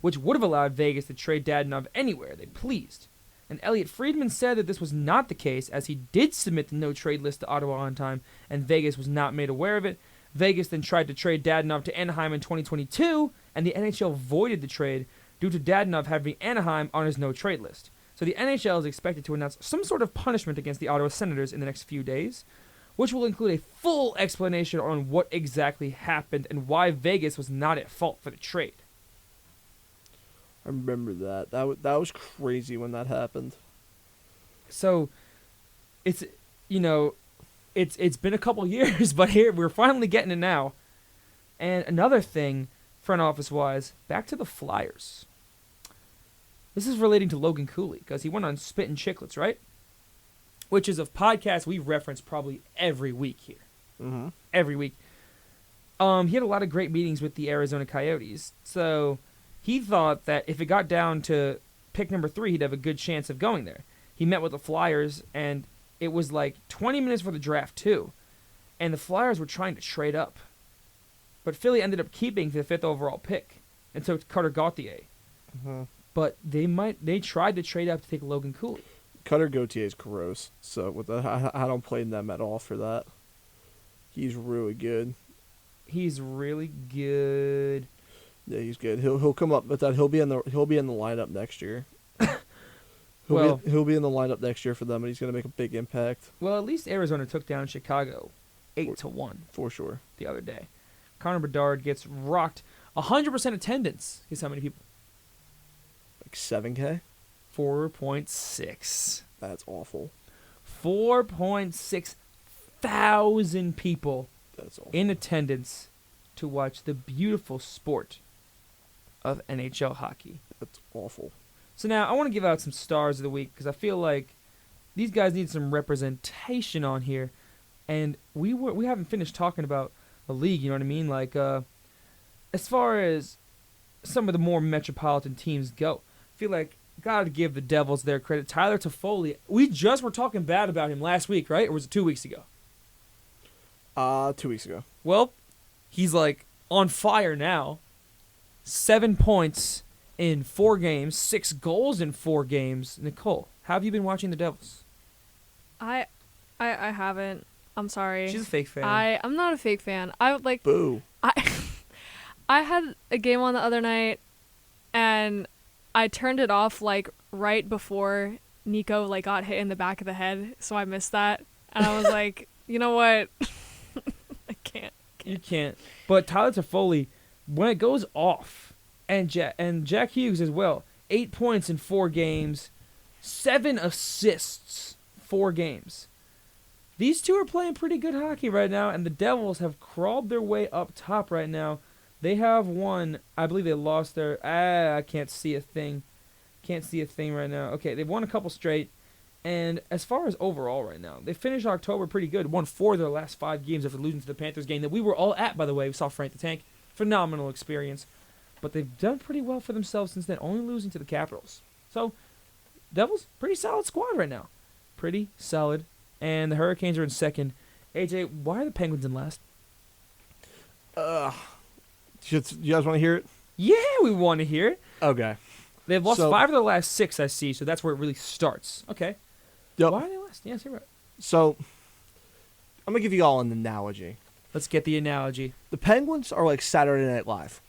which would have allowed Vegas to trade Dadonov anywhere they pleased. And Elliot Friedman said that this was not the case, as he did submit the no trade list to Ottawa on time, and Vegas was not made aware of it. Vegas then tried to trade Dadonov to Anaheim in 2022, and the NHL voided the trade due to Dadonov having Anaheim on his no trade list. So the NHL is expected to announce some sort of punishment against the Ottawa Senators in the next few days, which will include a full explanation on what exactly happened and why Vegas was not at fault for the trade. I remember that. That was crazy when that happened. So it's it's been a couple years, but here we're finally getting it now. And another thing, front office wise, back to the Flyers. This is relating to Logan Cooley because he went on Spit and Chicklets, right? Which is a podcast we reference probably every week here. Mm-hmm. Every week. He had a lot of great meetings with the Arizona Coyotes. So he thought that if it got down to pick number 3, he'd have a good chance of going there. He met with the Flyers, and it was like 20 minutes for the draft, too. And the Flyers were trying to trade up. But Philly ended up keeping the 5th overall pick and took Carter Gauthier. Mm-hmm. But they tried to trade up to take Logan Cooley. Cutter Gauthier is gross, so with that, I don't blame them at all for that. He's really good. He's really good. Yeah, he's good. He'll come up, but that he'll be in the lineup next year. He'll be in the lineup next year for them, and he's gonna make a big impact Well, at least Arizona took down Chicago 8-1 for sure. the other day. Connor Bedard gets rocked. 100% attendance. Guess how many people? Like 7K. 4.6. That's awful. 4.6 thousand people That's awful. in attendance to watch the beautiful sport of NHL hockey. That's awful. So now I want to give out some stars of the week because I feel like these guys need some representation on here, and we haven't finished talking about the league. You know what I mean? Like as far as some of the more metropolitan teams go, I feel like gotta give the Devils their credit. Tyler Toffoli. We just were talking bad about him last week, right? Or was it 2 weeks ago? 2 weeks ago. Well, he's like on fire now. 7 points in 4 games, 6 goals in 4 games. Nicole, how have you been watching the Devils? I haven't. I'm sorry. She's a fake fan. I'm not a fake fan. I would like Boo. I had a game on the other night, and I turned it off like right before Nico like got hit in the back of the head, so I missed that, and I was like, you know what, I can't. You can't. But Tyler Toffoli, when it goes off, and Jack Hughes as well, 8 points in 4 games, 7 assists, 4 games. These two are playing pretty good hockey right now, and the Devils have crawled their way up top right now. They have won. I believe they lost their. I can't see a thing. Can't see a thing right now. Okay, they've won a couple straight. And as far as overall right now, they finished October pretty good. Won 4 of their last 5 games after losing to the Panthers game that we were all at, by the way. We saw Frank the Tank. Phenomenal experience. But they've done pretty well for themselves since then, only losing to the Capitals. So, Devils, pretty solid squad right now. Pretty solid. And the Hurricanes are in second. AJ, why are the Penguins in last? You guys want to hear it? Yeah, we want to hear it. Okay. They've lost So- 5 of the last 6, I see, so that's where it really starts. Okay. Yep. Why are they last? Yes, you're right. So, I'm going to give you all an analogy. Let's get the analogy. The Penguins are like Saturday Night Live.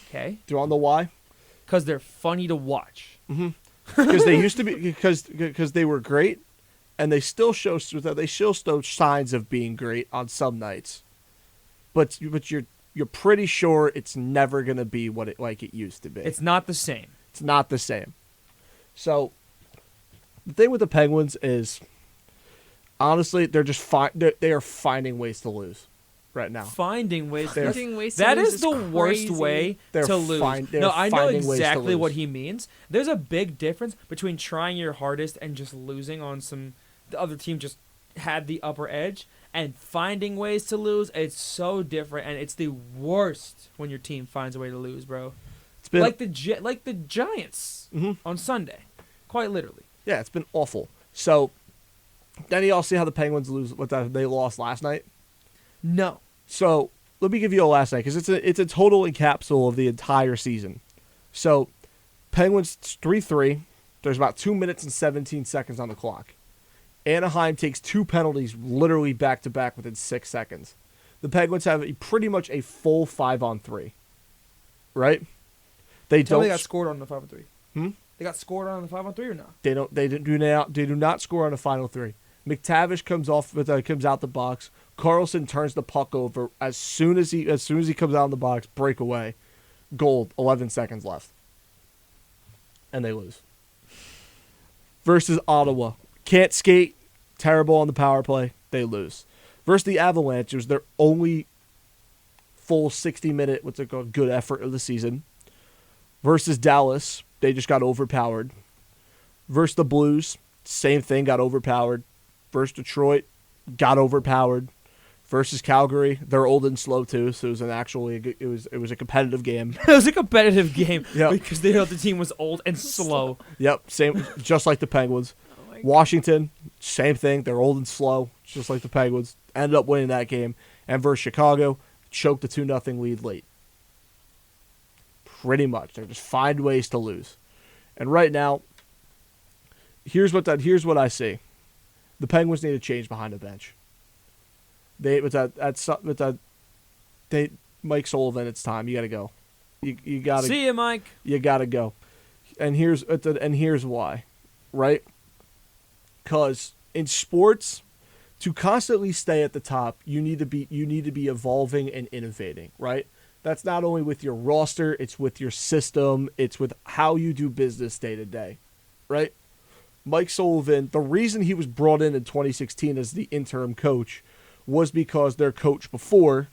Okay. Do you want to know why? Because they're funny to watch. Because they used to be, because they were great, and they still show signs of being great on some nights. But you're pretty sure it's never going to be what it used to be. It's not the same. It's not the same. So, the thing with the Penguins is, honestly, they're just they are finding ways to lose. right now. Finding ways. They're- Finding ways to That lose is the worst crazy. way They're to lose. they're No, I know finding ways to exactly what lose. he means. There's a big difference between trying your hardest and just losing on the other team just had the upper edge, and finding ways to lose. It's so different, and it's the worst when your team finds a way to lose, bro. It's been Like the Giants Mhm. on Sunday, quite literally. Yeah, it's been awful. So, then you all see how the Penguins lose. They lost last night. No. So let me give you a last night because it's a total encapsule of the entire season. So, Penguins 3-3. There's about 2 minutes and 17 seconds on the clock. Anaheim takes 2 penalties literally back to back within 6 seconds. The Penguins have pretty much a full 5-on-3. Right? They Tell me don't. they got scored on the 5-on-3. Hmm? They got scored on the 5-on-3 or no? They do not score on the final 3. McTavish comes out the box. Carlson turns the puck over as soon as he comes out of the box, breakaway, goal, 11 seconds left. And they lose. Versus Ottawa. Can't skate, terrible on the power play, they lose. Versus the Avalanche, it was their only full 60-minute, what's it called, good effort of the season. Versus Dallas, they just got overpowered. Versus the Blues, same thing, got overpowered. Versus Detroit, got overpowered. Versus Calgary, they're old and slow too, so it was a competitive game. It was a competitive game Yep. because the other team was old and slow. Yep, same, just like the Penguins. Oh my God. Washington, same thing, they're old and slow, just like the Penguins. Ended up winning that game, and versus Chicago, choked the 2-0 lead late. Pretty much, they just find ways to lose. And right now, here's what I see. The Penguins need to change behind the bench. Mike Sullivan, it's time. You got to go. You got to See ya, Mike. you got to go. And here's why, right? Cuz in sports, to constantly stay at the top, you need to be evolving and innovating, right? That's not only with your roster, it's with your system, it's with how you do business day to day, right? Mike Sullivan, the reason he was brought in 2016 as the interim coach was because their coach before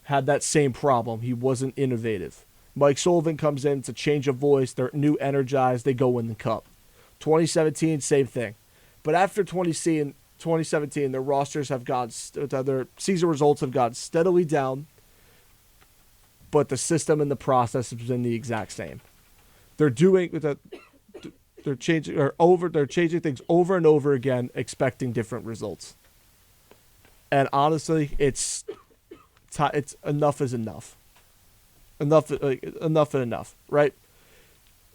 had that same problem. He wasn't innovative. Mike Sullivan comes in, it's a change of voice, they're new, energized, they go win the cup. 2017, same thing. But after 2017, their rosters have gone, their season results have gone steadily down, but the system and the process has been the exact same. They're changing things over and over again, expecting different results. And honestly, it's enough is enough. Enough and enough, right?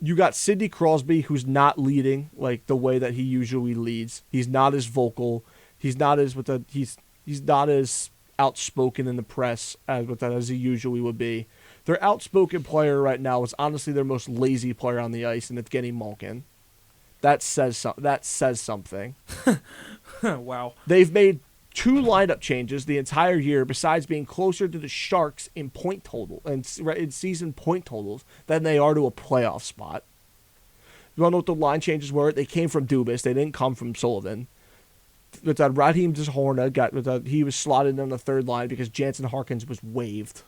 You got Sidney Crosby, who's not leading like the way that he usually leads. He's not as vocal. He's not as outspoken in the press as he usually would be. Their outspoken player right now is honestly their most lazy player on the ice, and it's Evgeny Malkin. That says something. Wow. They've made 2 lineup changes the entire year, besides being closer to the Sharks in point total and in season point totals than they are to a playoff spot. You want to know what the line changes were? They came from Dubas. They didn't come from Sullivan. With that, Raheem Deshorna he was slotted on the third line because Jansen Harkins was waived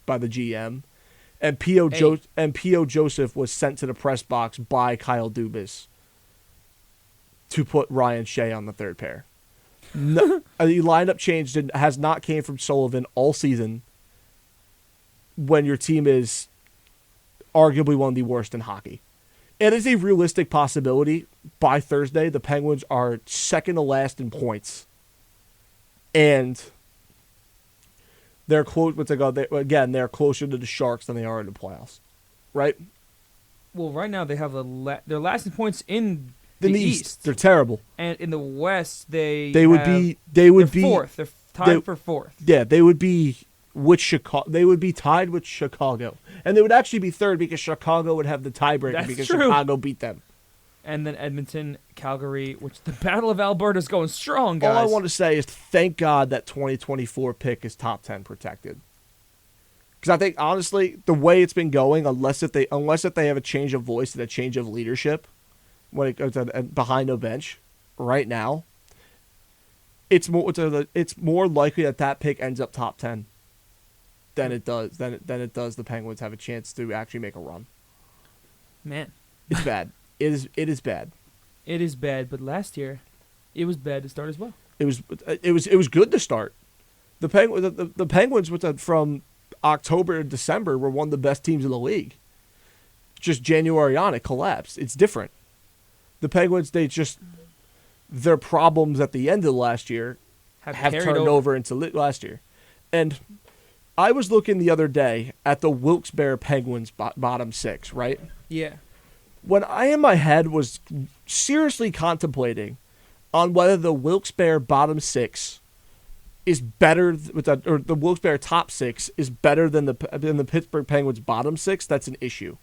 by the GM, and P.O. Joseph was sent to the press box by Kyle Dubas to put Ryan Shea on the third pair. No, the lineup change has not came from Sullivan all season when your team is arguably one of the worst in hockey. It is a realistic possibility by Thursday the Penguins are second to last in points, and they're close. They're closer to the Sharks than they are in the playoffs, right? Well, right now they have they're last in points in In the East, they're terrible. and in the West they Would be fourth. They're tied for fourth. Yeah, they would be with Chicago. They would be tied with Chicago, and they would actually be third because Chicago would have the tiebreaker That's because true. Chicago beat them. And then Edmonton, Calgary, which the Battle of Alberta is going strong, guys. All I want to say is thank God that 2024 pick is top 10 protected. Because I think honestly, the way it's been going, unless if they have a change of voice and a change of leadership when it goes behind the bench, right now, it's more likely that pick ends up top 10 than it does the Penguins have a chance to actually make a run. Man, It's bad. It is bad. it is bad. But last year, it was bad to start as well. It was good to start. The Penguins from October to December were one of the best teams in the league. Just January on, it collapsed. It's different. The Penguins, their problems at the end of last year have carried turned over into last year. And I was looking the other day at the Wilkes-Barre Penguins bottom six, right? Yeah. When I in my head was seriously contemplating on whether the Wilkes-Barre bottom six is better or the Wilkes-Barre top six is better than the Pittsburgh Penguins bottom six, that's an issue.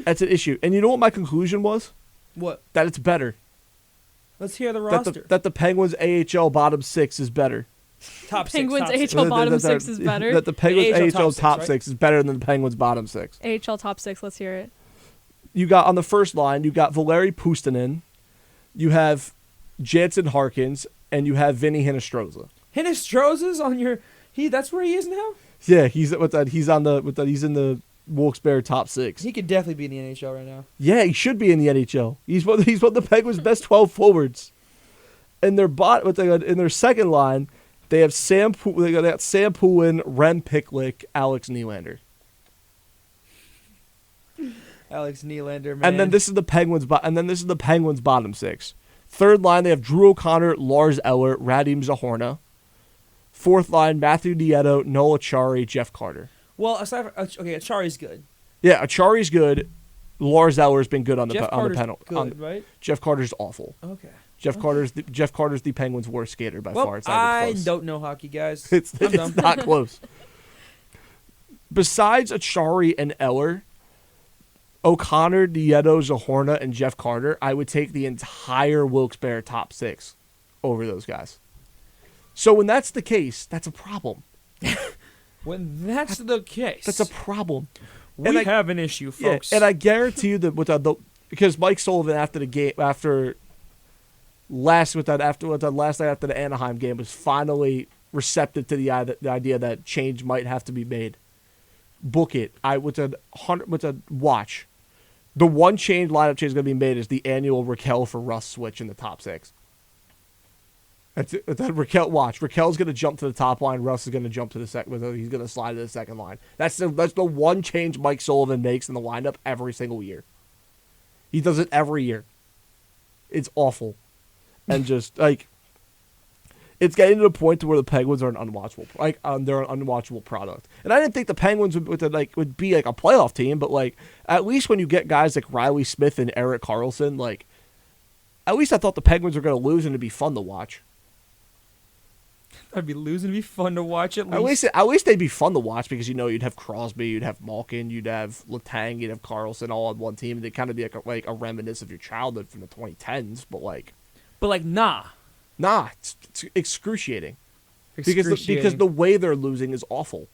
That's an issue. And you know what my conclusion was? What? That it's better. Let's hear the roster. That the Penguins AHL bottom six is better. Top six. Penguins top six. AHL bottom six is better. That the Penguins AHL AHL top right? six is better than the Penguins bottom six. AHL top 6. Let's hear it. You got on the first line, you got Valeri Puustinen, you have Jansen Harkins, and you have Vinny Hinostroza. Hinostroza's on your. That's where he is now. Yeah, he's in the Wilkes-Barre top six. He could definitely be in the NHL right now. Yeah, he should be in the NHL. He's one of the Penguins' best 12 forwards. And in their second line, they have Sam Poulin, Rem Picklick, Alex Nylander. Alex Nylander, man. And then this is the Penguins bottom six. Third line, they have Drew O'Connor, Lars Eller, Radim Zahorna. Fourth line, Matthew Nieto, Noah Acciari, Jeff Carter. Well, aside from Achari's good. Yeah, Acciari's good. Lars Eller's been good on the Jeff Carter's penalty. good, right? Jeff Carter's awful. Okay. Jeff Carter's the Penguins' worst skater by Well, far. It's not even close. don't know hockey, guys. It's I'm dumb. not close. Besides Acciari and Eller, O'Connor, Nieto, Zahorna, and Jeff Carter, I would take the entire Wilkes-Barre top six over those guys. So when that's the case, that's a problem. When that's the case, That's a problem. we have an issue, folks. Yeah, and I guarantee you that because Mike Sullivan after last night after the Anaheim game was finally receptive to the idea that change might have to be made. Book it. Watch. The one lineup change going to be made is the annual Raquel for Russ switch in the top six. That's it. Watch. Raquel's going to jump to the top line. Russ is going to jump to the second. He's going to slide to the second line. That's the one change Mike Sullivan makes in the lineup every single year. He does it every year. It's awful, and just it's getting to the point to where the Penguins are an unwatchable. They're an unwatchable product. And I didn't think the Penguins would be like a playoff team, but at least when you get guys like Riley Smith and Erik Karlsson, at least I thought the Penguins were going to lose and it'd be fun to watch. I'd be losing. It'd be fun to watch at least. At least they'd be fun to watch because you'd have Crosby, you'd have Malkin, you'd have Letang, you'd have Karlsson all on one team. They'd kind of be like a reminiscence of your childhood from the 2010s, but nah, it's excruciating. Because the way they're losing is awful.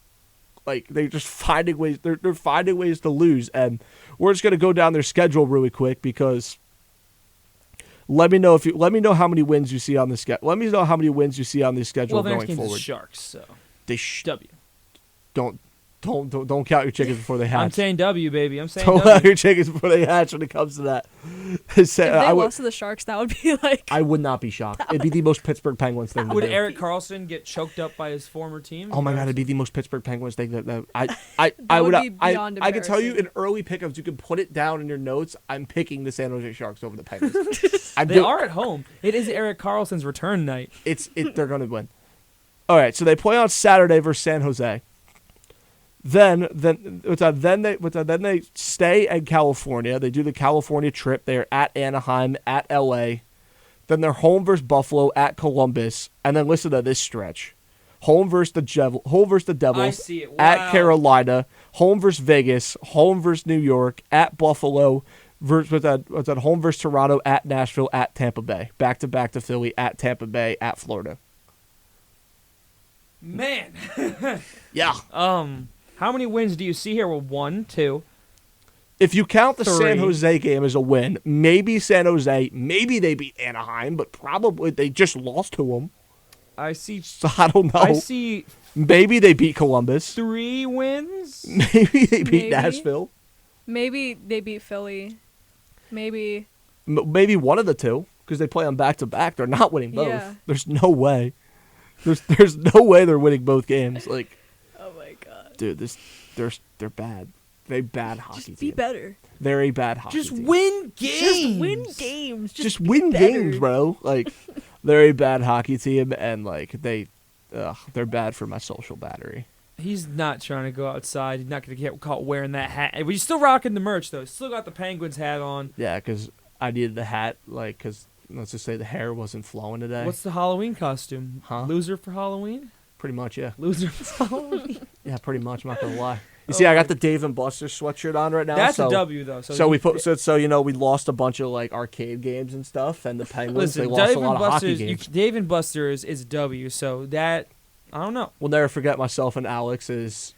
They're just finding ways. They're finding ways to lose, and we're just gonna go down their schedule really quick because. Let me know how many wins you see on the schedule. Let me know how many wins you see on the schedule going going forward. The Sharks, so they W. Don't count your chickens before they hatch. I'm saying W, baby. I'm saying Don't W. count your chickens before they hatch when it comes to that. If they lost to the Sharks, that would be I would not be shocked. It'd be the most Pittsburgh Penguins thing. Would to do. Erik Karlsson get choked up by his former team? Oh my God! It'd be the most Pittsburgh Penguins thing that I That would. would be beyond I can tell you embarrassing. in early pickups, you can put it down in your notes. I'm picking the San Jose Sharks over the Penguins. They are at home. It is Erik Karlsson's return night. They're gonna win. All right, so they play on Saturday versus San Jose. Then they stay in California. They do the California trip. They're at Anaheim, at LA. Then they're home versus Buffalo, at Columbus, and then listen to this stretch: home versus the Devils, I see it. Wow. at Carolina, home versus Vegas, home versus New York, at Buffalo, home versus Toronto, at Nashville, at Tampa Bay, back to Philly, at Tampa Bay, at Florida. Man. Yeah. How many wins do you see here? Well, 1, 2. If you count the San 3. Jose game as a win, maybe San Jose, maybe they beat Anaheim, but probably they just lost to them. I see. So I don't know. I see Maybe they beat Columbus. 3 wins. Maybe they beat Maybe. Nashville. Maybe they beat Philly. Maybe. Maybe one of the two, because they play on back-to-back. They're not winning both. Yeah. There's no way. There's no way they're winning both games. Like, Oh my god. dude, they're bad. They're a bad hockey Just be team. better. They're a bad hockey Just team. win games. Just win games. Just win better. games, bro. Like, they're a bad hockey team, and like they're bad for my social battery. He's not trying to go outside. He's not going to get caught wearing that hat. But he's still rocking the merch, though. Still got the Penguins hat on. Yeah, because I needed the hat, like, because let's just say the hair wasn't flowing today. What's the Halloween costume? Huh? Loser for Halloween? Pretty much, yeah. Loser for Halloween. Yeah, pretty much. I'm not gonna lie. You see, I got the Dave and Buster's sweatshirt on right now. That's so, a W, though. So we put so you know we lost a bunch of like arcade games and stuff, and the Penguins Listen, they lost Dave a and lot of hockey Buster's, games. Dave and Buster's is a W, so that, I don't know. We'll never forget myself and Alex's.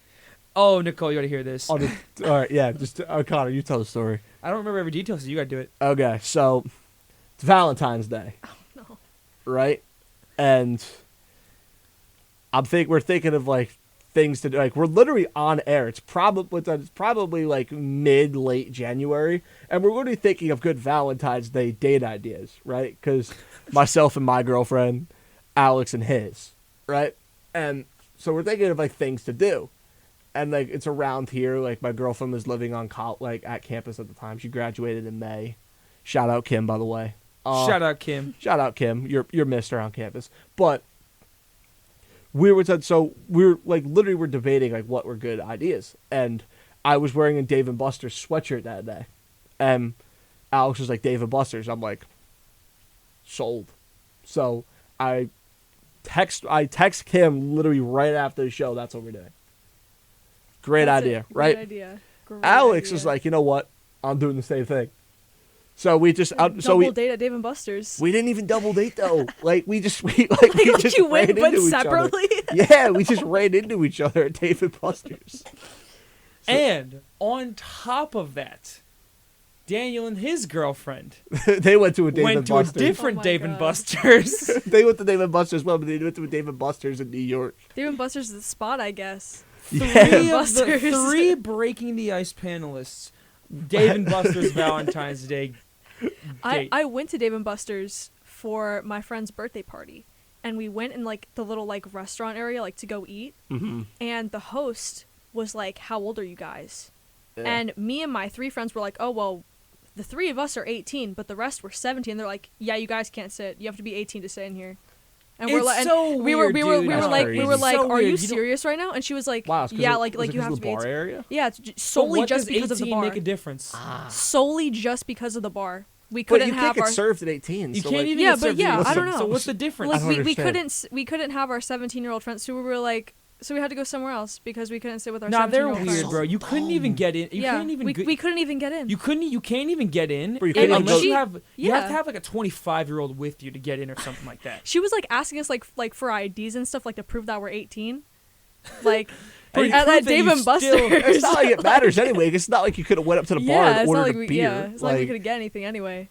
Oh, Nicole, you got to hear this. All right, yeah, just Connor, you tell the story. I don't remember every detail, so you got to do it. Okay, so it's Valentine's Day. Oh no. Right? And we're thinking of like things to do. Like we're literally on air. It's probably like late January, and we're literally thinking of good Valentine's Day date ideas, right? Because myself and my girlfriend, Alex and his, right? And so we're thinking of like things to do. And like it's around here. Like my girlfriend was living on at campus at the time. She graduated in May. Shout out Kim, by the way. Shout out, Kim. Shout out Kim. You're missed around campus. But we're like literally we're debating like what were good ideas. And I was wearing a Dave and Buster's sweatshirt that day. And Alex was like, Dave and Buster's. I'm like, sold. So I text Kim literally right after the show. That's what we're doing. Great That's idea, it. right? Great idea. Great Alex idea. is like, you know what? I'm doing the same thing. So we just double date at Dave and Buster's. we didn't even double date though. Like we just like just you ran went, but into each other. separately. Yeah, we just ran into each other at Dave and Buster's. And on top of that, Daniel and his girlfriend They went to a Dave went and to a Buster's. different Oh my Dave and God. Buster's. They went to Dave and Buster's. Well, but they went to a Dave and Buster's in New York. Dave and Buster's is the spot, I guess. Yeah. Three of the Busters. 3 Breaking the Ice panelists, Dave and Buster's Valentine's Day date. I went to Dave and Buster's for my friend's birthday party, and we went in like the little like restaurant area like to go eat, Mm-hmm. and the host was like, "How old are you guys?" Yeah. And me and my 3 friends were like, "Oh well, the 3 of us are 18, but the rest were 17." They're like, "Yeah, you guys can't sit. You have to be 18 to sit in here." And It's and so we were weird, we were dude. we That's were like crazy. we were like, So "Are you weird. You don't- serious right now?" And she was like, Wow, it's 'cause "Yeah, of- like was it you 'cause have of to the be bar 18." area. Yeah, it's So solely what just does because of the 18 bar. make a difference? Solely just because of the bar. We But couldn't you have can't get our served at 18. You so, can't like, even Yeah, get but served yeah, at I don't 18. know. So what's the difference? I Like don't understand. we couldn't have our 17-year-old friends, so we were like, so we had to go somewhere else because we couldn't sit with our Nah, they're 17-year-old weird, friends. bro. You couldn't even get in. You yeah, can't even. we couldn't even get in. You can't even get in Bro, you couldn't even unless go- you have. You have Yeah. to have like a 25-year-old with you to get in or something like that. She was like asking us like for IDs and stuff like to prove that we're 18. Like Hey, at prove that Dave you and still- Buster's. It's not like it matters anyway. It's not like you could have went up to the bar yeah, and it's not ordered like a we beer. yeah, it's not like we couldn't get anything anyway.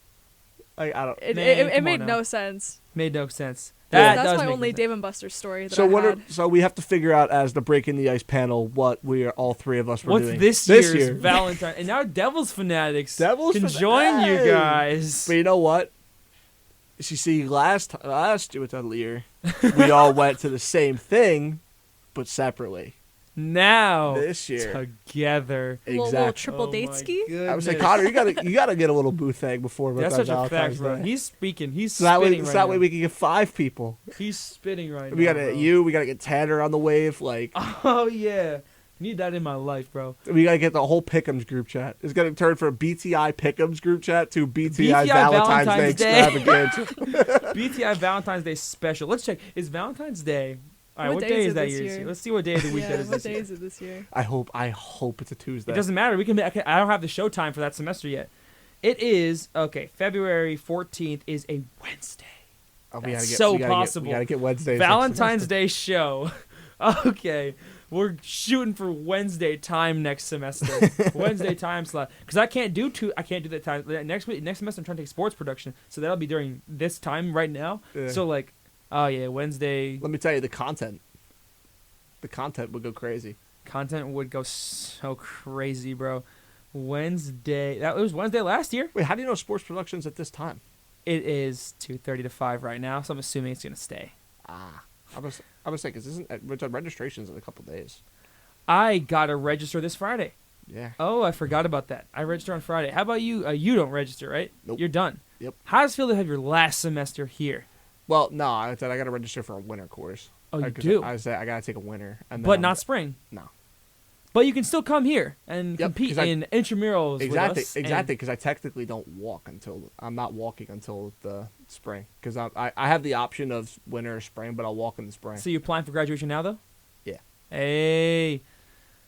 I don't. It Man, it come made on now. no sense. Made no sense. Yeah, That that's does my make only no sense. Dave and Buster's story that So I what? had. So we have to figure out as the Breaking the Ice panel what we are all 3 of us were What's doing this year's year. Valentine? And now Devils fanatics Devils can fan- join you Hey! guys. But you know what? You see, last year, we all went to the same thing, but separately. Now This year, Little together. exactly. triple Oh date my ski. I was like, goodness. Connor, you gotta get a little booth thing before That's that such a Valentine's fact, bro. Day. He's speaking. He's So that way, spitting so right that now. way we can get 5 people. He's spitting right We now. gotta bro. you. We gotta get Tanner on the wave. Like Oh yeah, need that in my life, bro. we gotta get the whole Pick'ems group chat. It's gonna turn from BTI Pick'ems group chat to BTI, BTI Valentine's Day Valentine's Day. extravaganza. BTI Valentine's Day special. Let's check. Is Valentine's Day? All right, What what day day is is it that this year? year? Let's see what day of the week Yeah, that is what this day year. is it this year? I hope it's a Tuesday. It doesn't matter. We can. I don't have the show time for that semester yet. It is okay. February 14th is a Wednesday. Oh, That's so we possible. gotta get Wednesdays. Valentine's Day show. Okay. We're shooting for Wednesday time next semester. Wednesday time slot. Because I can't do that time. Next semester I'm trying to take sports production. So that'll be during this time right now. Yeah. So like, oh yeah, Wednesday Let me tell you, the content would go crazy. content would go so crazy, bro. Wednesday. It was Wednesday last year. Wait, how do you know sports productions at this time? It is 2:30 to 5 right now. So I'm assuming it's going to stay. I was saying, because registration's in a couple days. I got to register this Friday. Yeah. Oh, I forgot about that. I register on Friday. How about you? You don't register, right? Nope. You're done. Yep. How does it feel to have your last semester here? Well, no, I said I got to register for a winter course. Oh, you 'Cause do? I said I got to take a winter. And then But not spring. No. But you can still come here and Yep, compete 'cause in intramurals Exactly, with us. exactly, because I technically don't walk I'm not walking until the spring. Because I have the option of winter or spring, but I'll walk in the spring. So you're applying for graduation now, though? Yeah. Hey.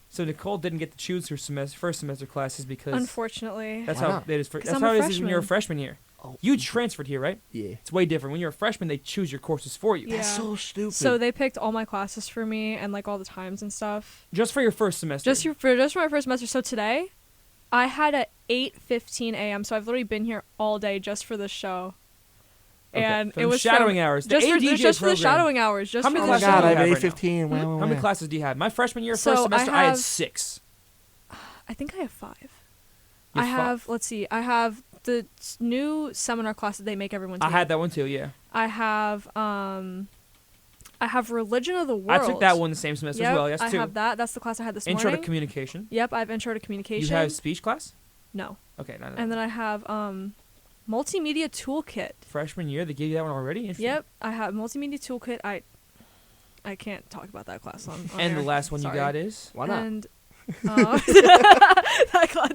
So Nicole didn't get to choose her first semester classes because Unfortunately. that's Why how not? it is. 'Cause That's I'm how a it is when you're a freshman. freshman here. Oh. You transferred here, right? Yeah. It's way different. When you're a freshman, they choose your courses for you. Yeah. That's so stupid. So they picked all my classes for me and like all the times and stuff. Just for your first semester. Just for my first semester. So today, I had at 8:15 a.m. So I've literally been here all day just for this show. Okay. And From it was shadowing hours. The Just for, ADJ just for the program. shadowing hours. Just How for many oh the my classes god, do I you have have right 8:15. now? Wow, How many wow. classes do you have? My freshman year, So first I semester, I had have- 6. I think I have 5. You I have have. Let's see. I have the new seminar class that they make everyone take. I had that one too, yeah. I have Religion of the World. I took that one the same semester Yep, as well. Yes, I too. have that. That's the class I had this Intro morning. to communication. Yep, I have Intro to Communication. You have speech class? No. Okay, no. And then I have Multimedia Toolkit. Freshman year, they gave you that one already? Interesting. Yep, I have Multimedia Toolkit. I can't talk about that class on And air. the last one Sorry. you got is? Why not? And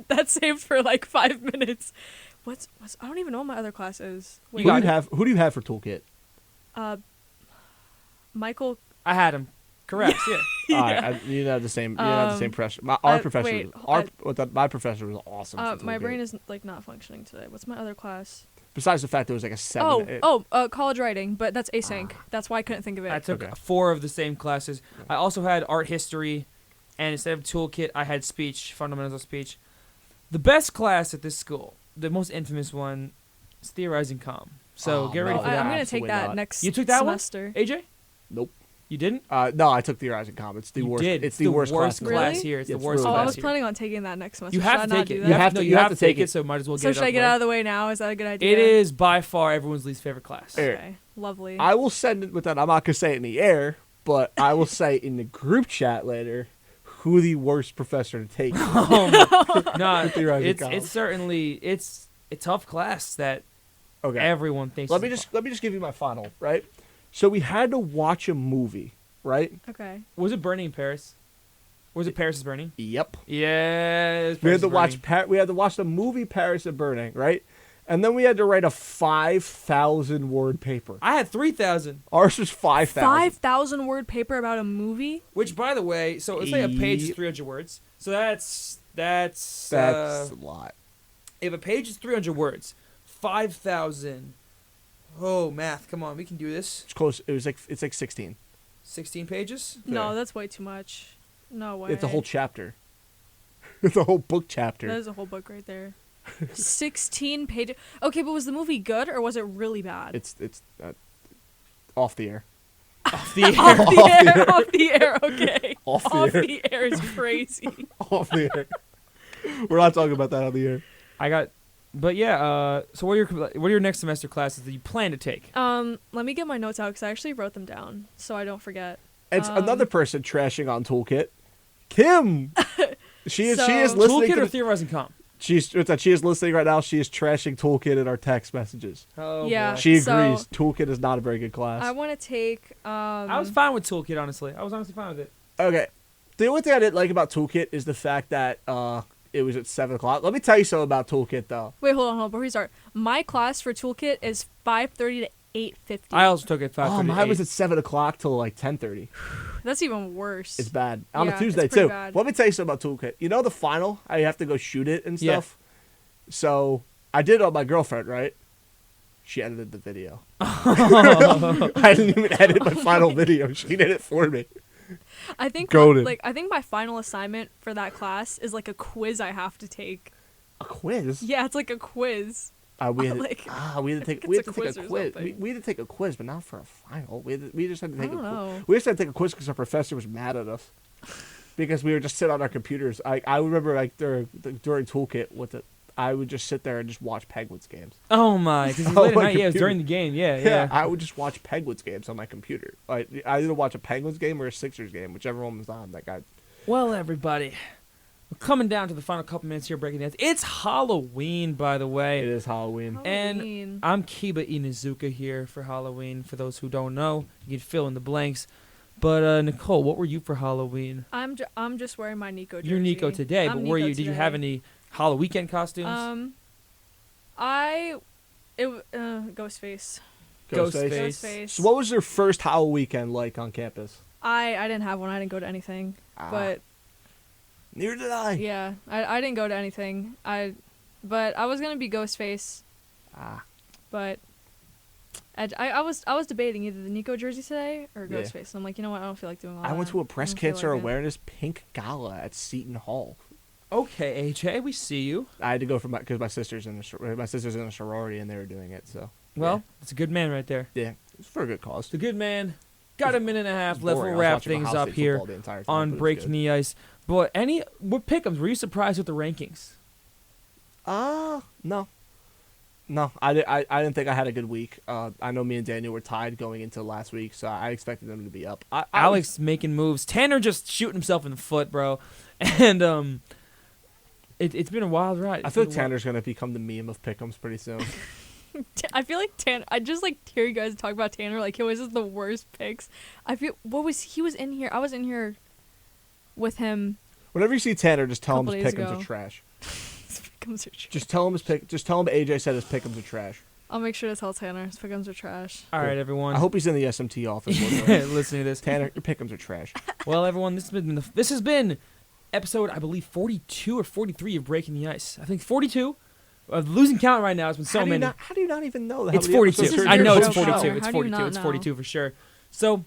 that saved for like 5 minutes. What's I don't even know what my other class is. You Wait, got it. Who do you have for toolkit? Michael. I had him. Correct, yeah. All right, you have the same. You have the same professor. Our professor. wait, My professor was awesome. for My toolkit. brain is like not functioning today. What's my other class? Besides the fact there was like a 7. College writing, but that's async. That's why I couldn't think of it. I took Okay. 4 of the same classes. I also had art history, and instead of toolkit, I had speech, fundamentals of speech. The best class at this school, the most infamous one, is theorizing comm. So Oh, get ready no. for I'm that. gonna take absolutely that not. next You took that one? semester. AJ? Nope. You didn't? No, I took theorizing comm. It's the You worst. did. It's the worst class. Really? class here. It's Yeah, the it's worst really Oh, I class was here. planning on taking that next semester. You Should have I to not take do it. that? You have to- you have to take take it, so might as well So get it should I out get the way. out of the way now? Is that a good idea? It is by far everyone's least favorite class. Here. Okay, lovely. I will send it with that. I'm not gonna say it in the air, but I will say in the group chat later who the worst professor to take. No, Theorizing it's comm. certainly it's a tough class that Okay. everyone thinks. Let is me just give you my final, right? So we had to watch a movie, right? Okay. Was it Burning in Paris? Was it Paris is Burning? Yep. Yeah. it was We Paris had to is watch Burning. we had to watch the movie Paris is Burning, right? And then we had to write a 5,000 word paper. I had 3,000. Ours was 5,000. 5,000 word paper about a movie? Which, by the way, so let's say a page is Ye- 300 words. So that's That's a lot. if a page is 300 words, 5,000. Oh, math! Come on, we can do this. It's close. It's like 16. 16 pages. No, Fair. that's way too much. No way. It's a whole chapter. It's a whole book chapter. That is a whole book right there. 16 pages. Okay, but was the movie good or was it really bad? It's off the air. Off the air. off the air. Off the air. Okay. Off the Off air. the air is crazy. Off the air. We're not talking about that on the air. I got, but yeah. So what are your next semester classes that you plan to take? Let me get my notes out because I actually wrote them down so I don't forget. It's another person trashing on Toolkit. Kim. She is So- listening Toolkit to or the, theorizing comp? she is listening right now. She is trashing Toolkit in our text messages. Oh, Yeah. boy. She agrees. So- Toolkit is not a very good class. I want to take. I was fine with Toolkit, honestly. I was honestly fine with it. Okay. The only thing I didn't like about Toolkit is the fact that it was at 7 o'clock. Let me tell you something about Toolkit, though. Wait, hold on. Before we start, my class for Toolkit is 5:30 to 8:50. I also took it 5:30. Oh, mine was at 7 o'clock till like 10:30. That's even worse. It's bad. On Yeah, a it's Tuesday, pretty too. bad. Let me tell you something about Toolkit. You know the final? I have to go shoot it and Yeah. stuff. So I did it on my girlfriend, right? She edited the video. I didn't even edit my final video. She did it for me. I think Goated. I think my final assignment for that class is like a quiz I have to take. A quiz. Yeah, it's like a quiz. We had like, we had to take it's we a had to take quiz a or quiz. something. We had to take a quiz, but not for a final. We just had to I take don't know. we just had to take a quiz because our professor was mad at us because we would just sit on our computers. I remember like during toolkit with it, I would just sit there and just watch Penguins games. Oh my! Because Oh, late at my night, yeah, it was computer. during the game. Yeah. I would just watch Penguins games on my computer. Like I either watch a Penguins game or a Sixers game, whichever one was on. Like Well, everybody, we're coming down to the final couple minutes here, breaking dance. It's Halloween, by the it way. is Halloween. And Halloween. I'm Kiba Inuzuka here for Halloween. For those who don't know, you can fill in the blanks. But Nicole, what were you for Halloween? I'm just wearing my Nico jersey. You're Nico today, I'm but were Nico you? Did you today. have any Halloween weekend costumes? Ghostface. Ghostface. Ghostface. So what was your first Halloween weekend like on campus? I didn't have one. I didn't go to anything. But Neither did I. yeah, I didn't go to anything. But I was gonna be Ghostface. Ah. But I was debating either the Nico jersey today or Yeah. Ghostface. And I'm like, you know what? I don't feel like doing all I went that. to a breast don't feel cancer like it. awareness pink gala at Seton Hall. Okay, AJ, we see you. I had to go for because my sister's in a sorority and they were doing it. So Well, it's a good man right there. yeah, it's for a good cause. It's a good man. Got a minute and a half It's left. boring. We'll I was wrap watching things Ohio up State here football the entire time, but on it was Breaking good. the Ice. But what pick'ems? Were you surprised with the rankings? No. No, I didn't think I had a good week. I know me and Daniel were tied going into last week, so I expected them to be up. Alex making moves. Tanner just shooting himself in the foot, bro. And it's been a wild ride. I feel like Tanner's gonna become the meme of pick'ems pretty soon. I feel like Tanner. I just like hear you guys talk about Tanner like he was just the worst picks. He was in here. I was in here with him. Whenever you see Tanner, just tell him Couple his days pick'ems ago. are trash. His pick'ems are trash. Just tell him AJ said his pick'ems are trash. I'll make sure to tell Tanner his pick'ems are trash. All right, everyone. I hope he's in the SMT office. listening. listening to this. Tanner, your pick'ems are trash. Well, everyone, this has been episode, I believe, 42 or 43 of Breaking the Ice. I think 42. Losing count right now. It's been so many. How do you not even know that? It's 42. I know it's 42. How It's do you 42. not It's know? 42 for sure. So,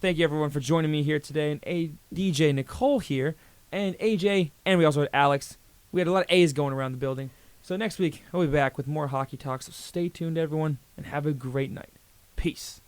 thank you everyone for joining me here today. And DJ Nicole here, and AJ, and we also had Alex. We had a lot of A's going around the building. So next week, I'll be back with more hockey talk. So stay tuned, everyone, and have a great night. Peace.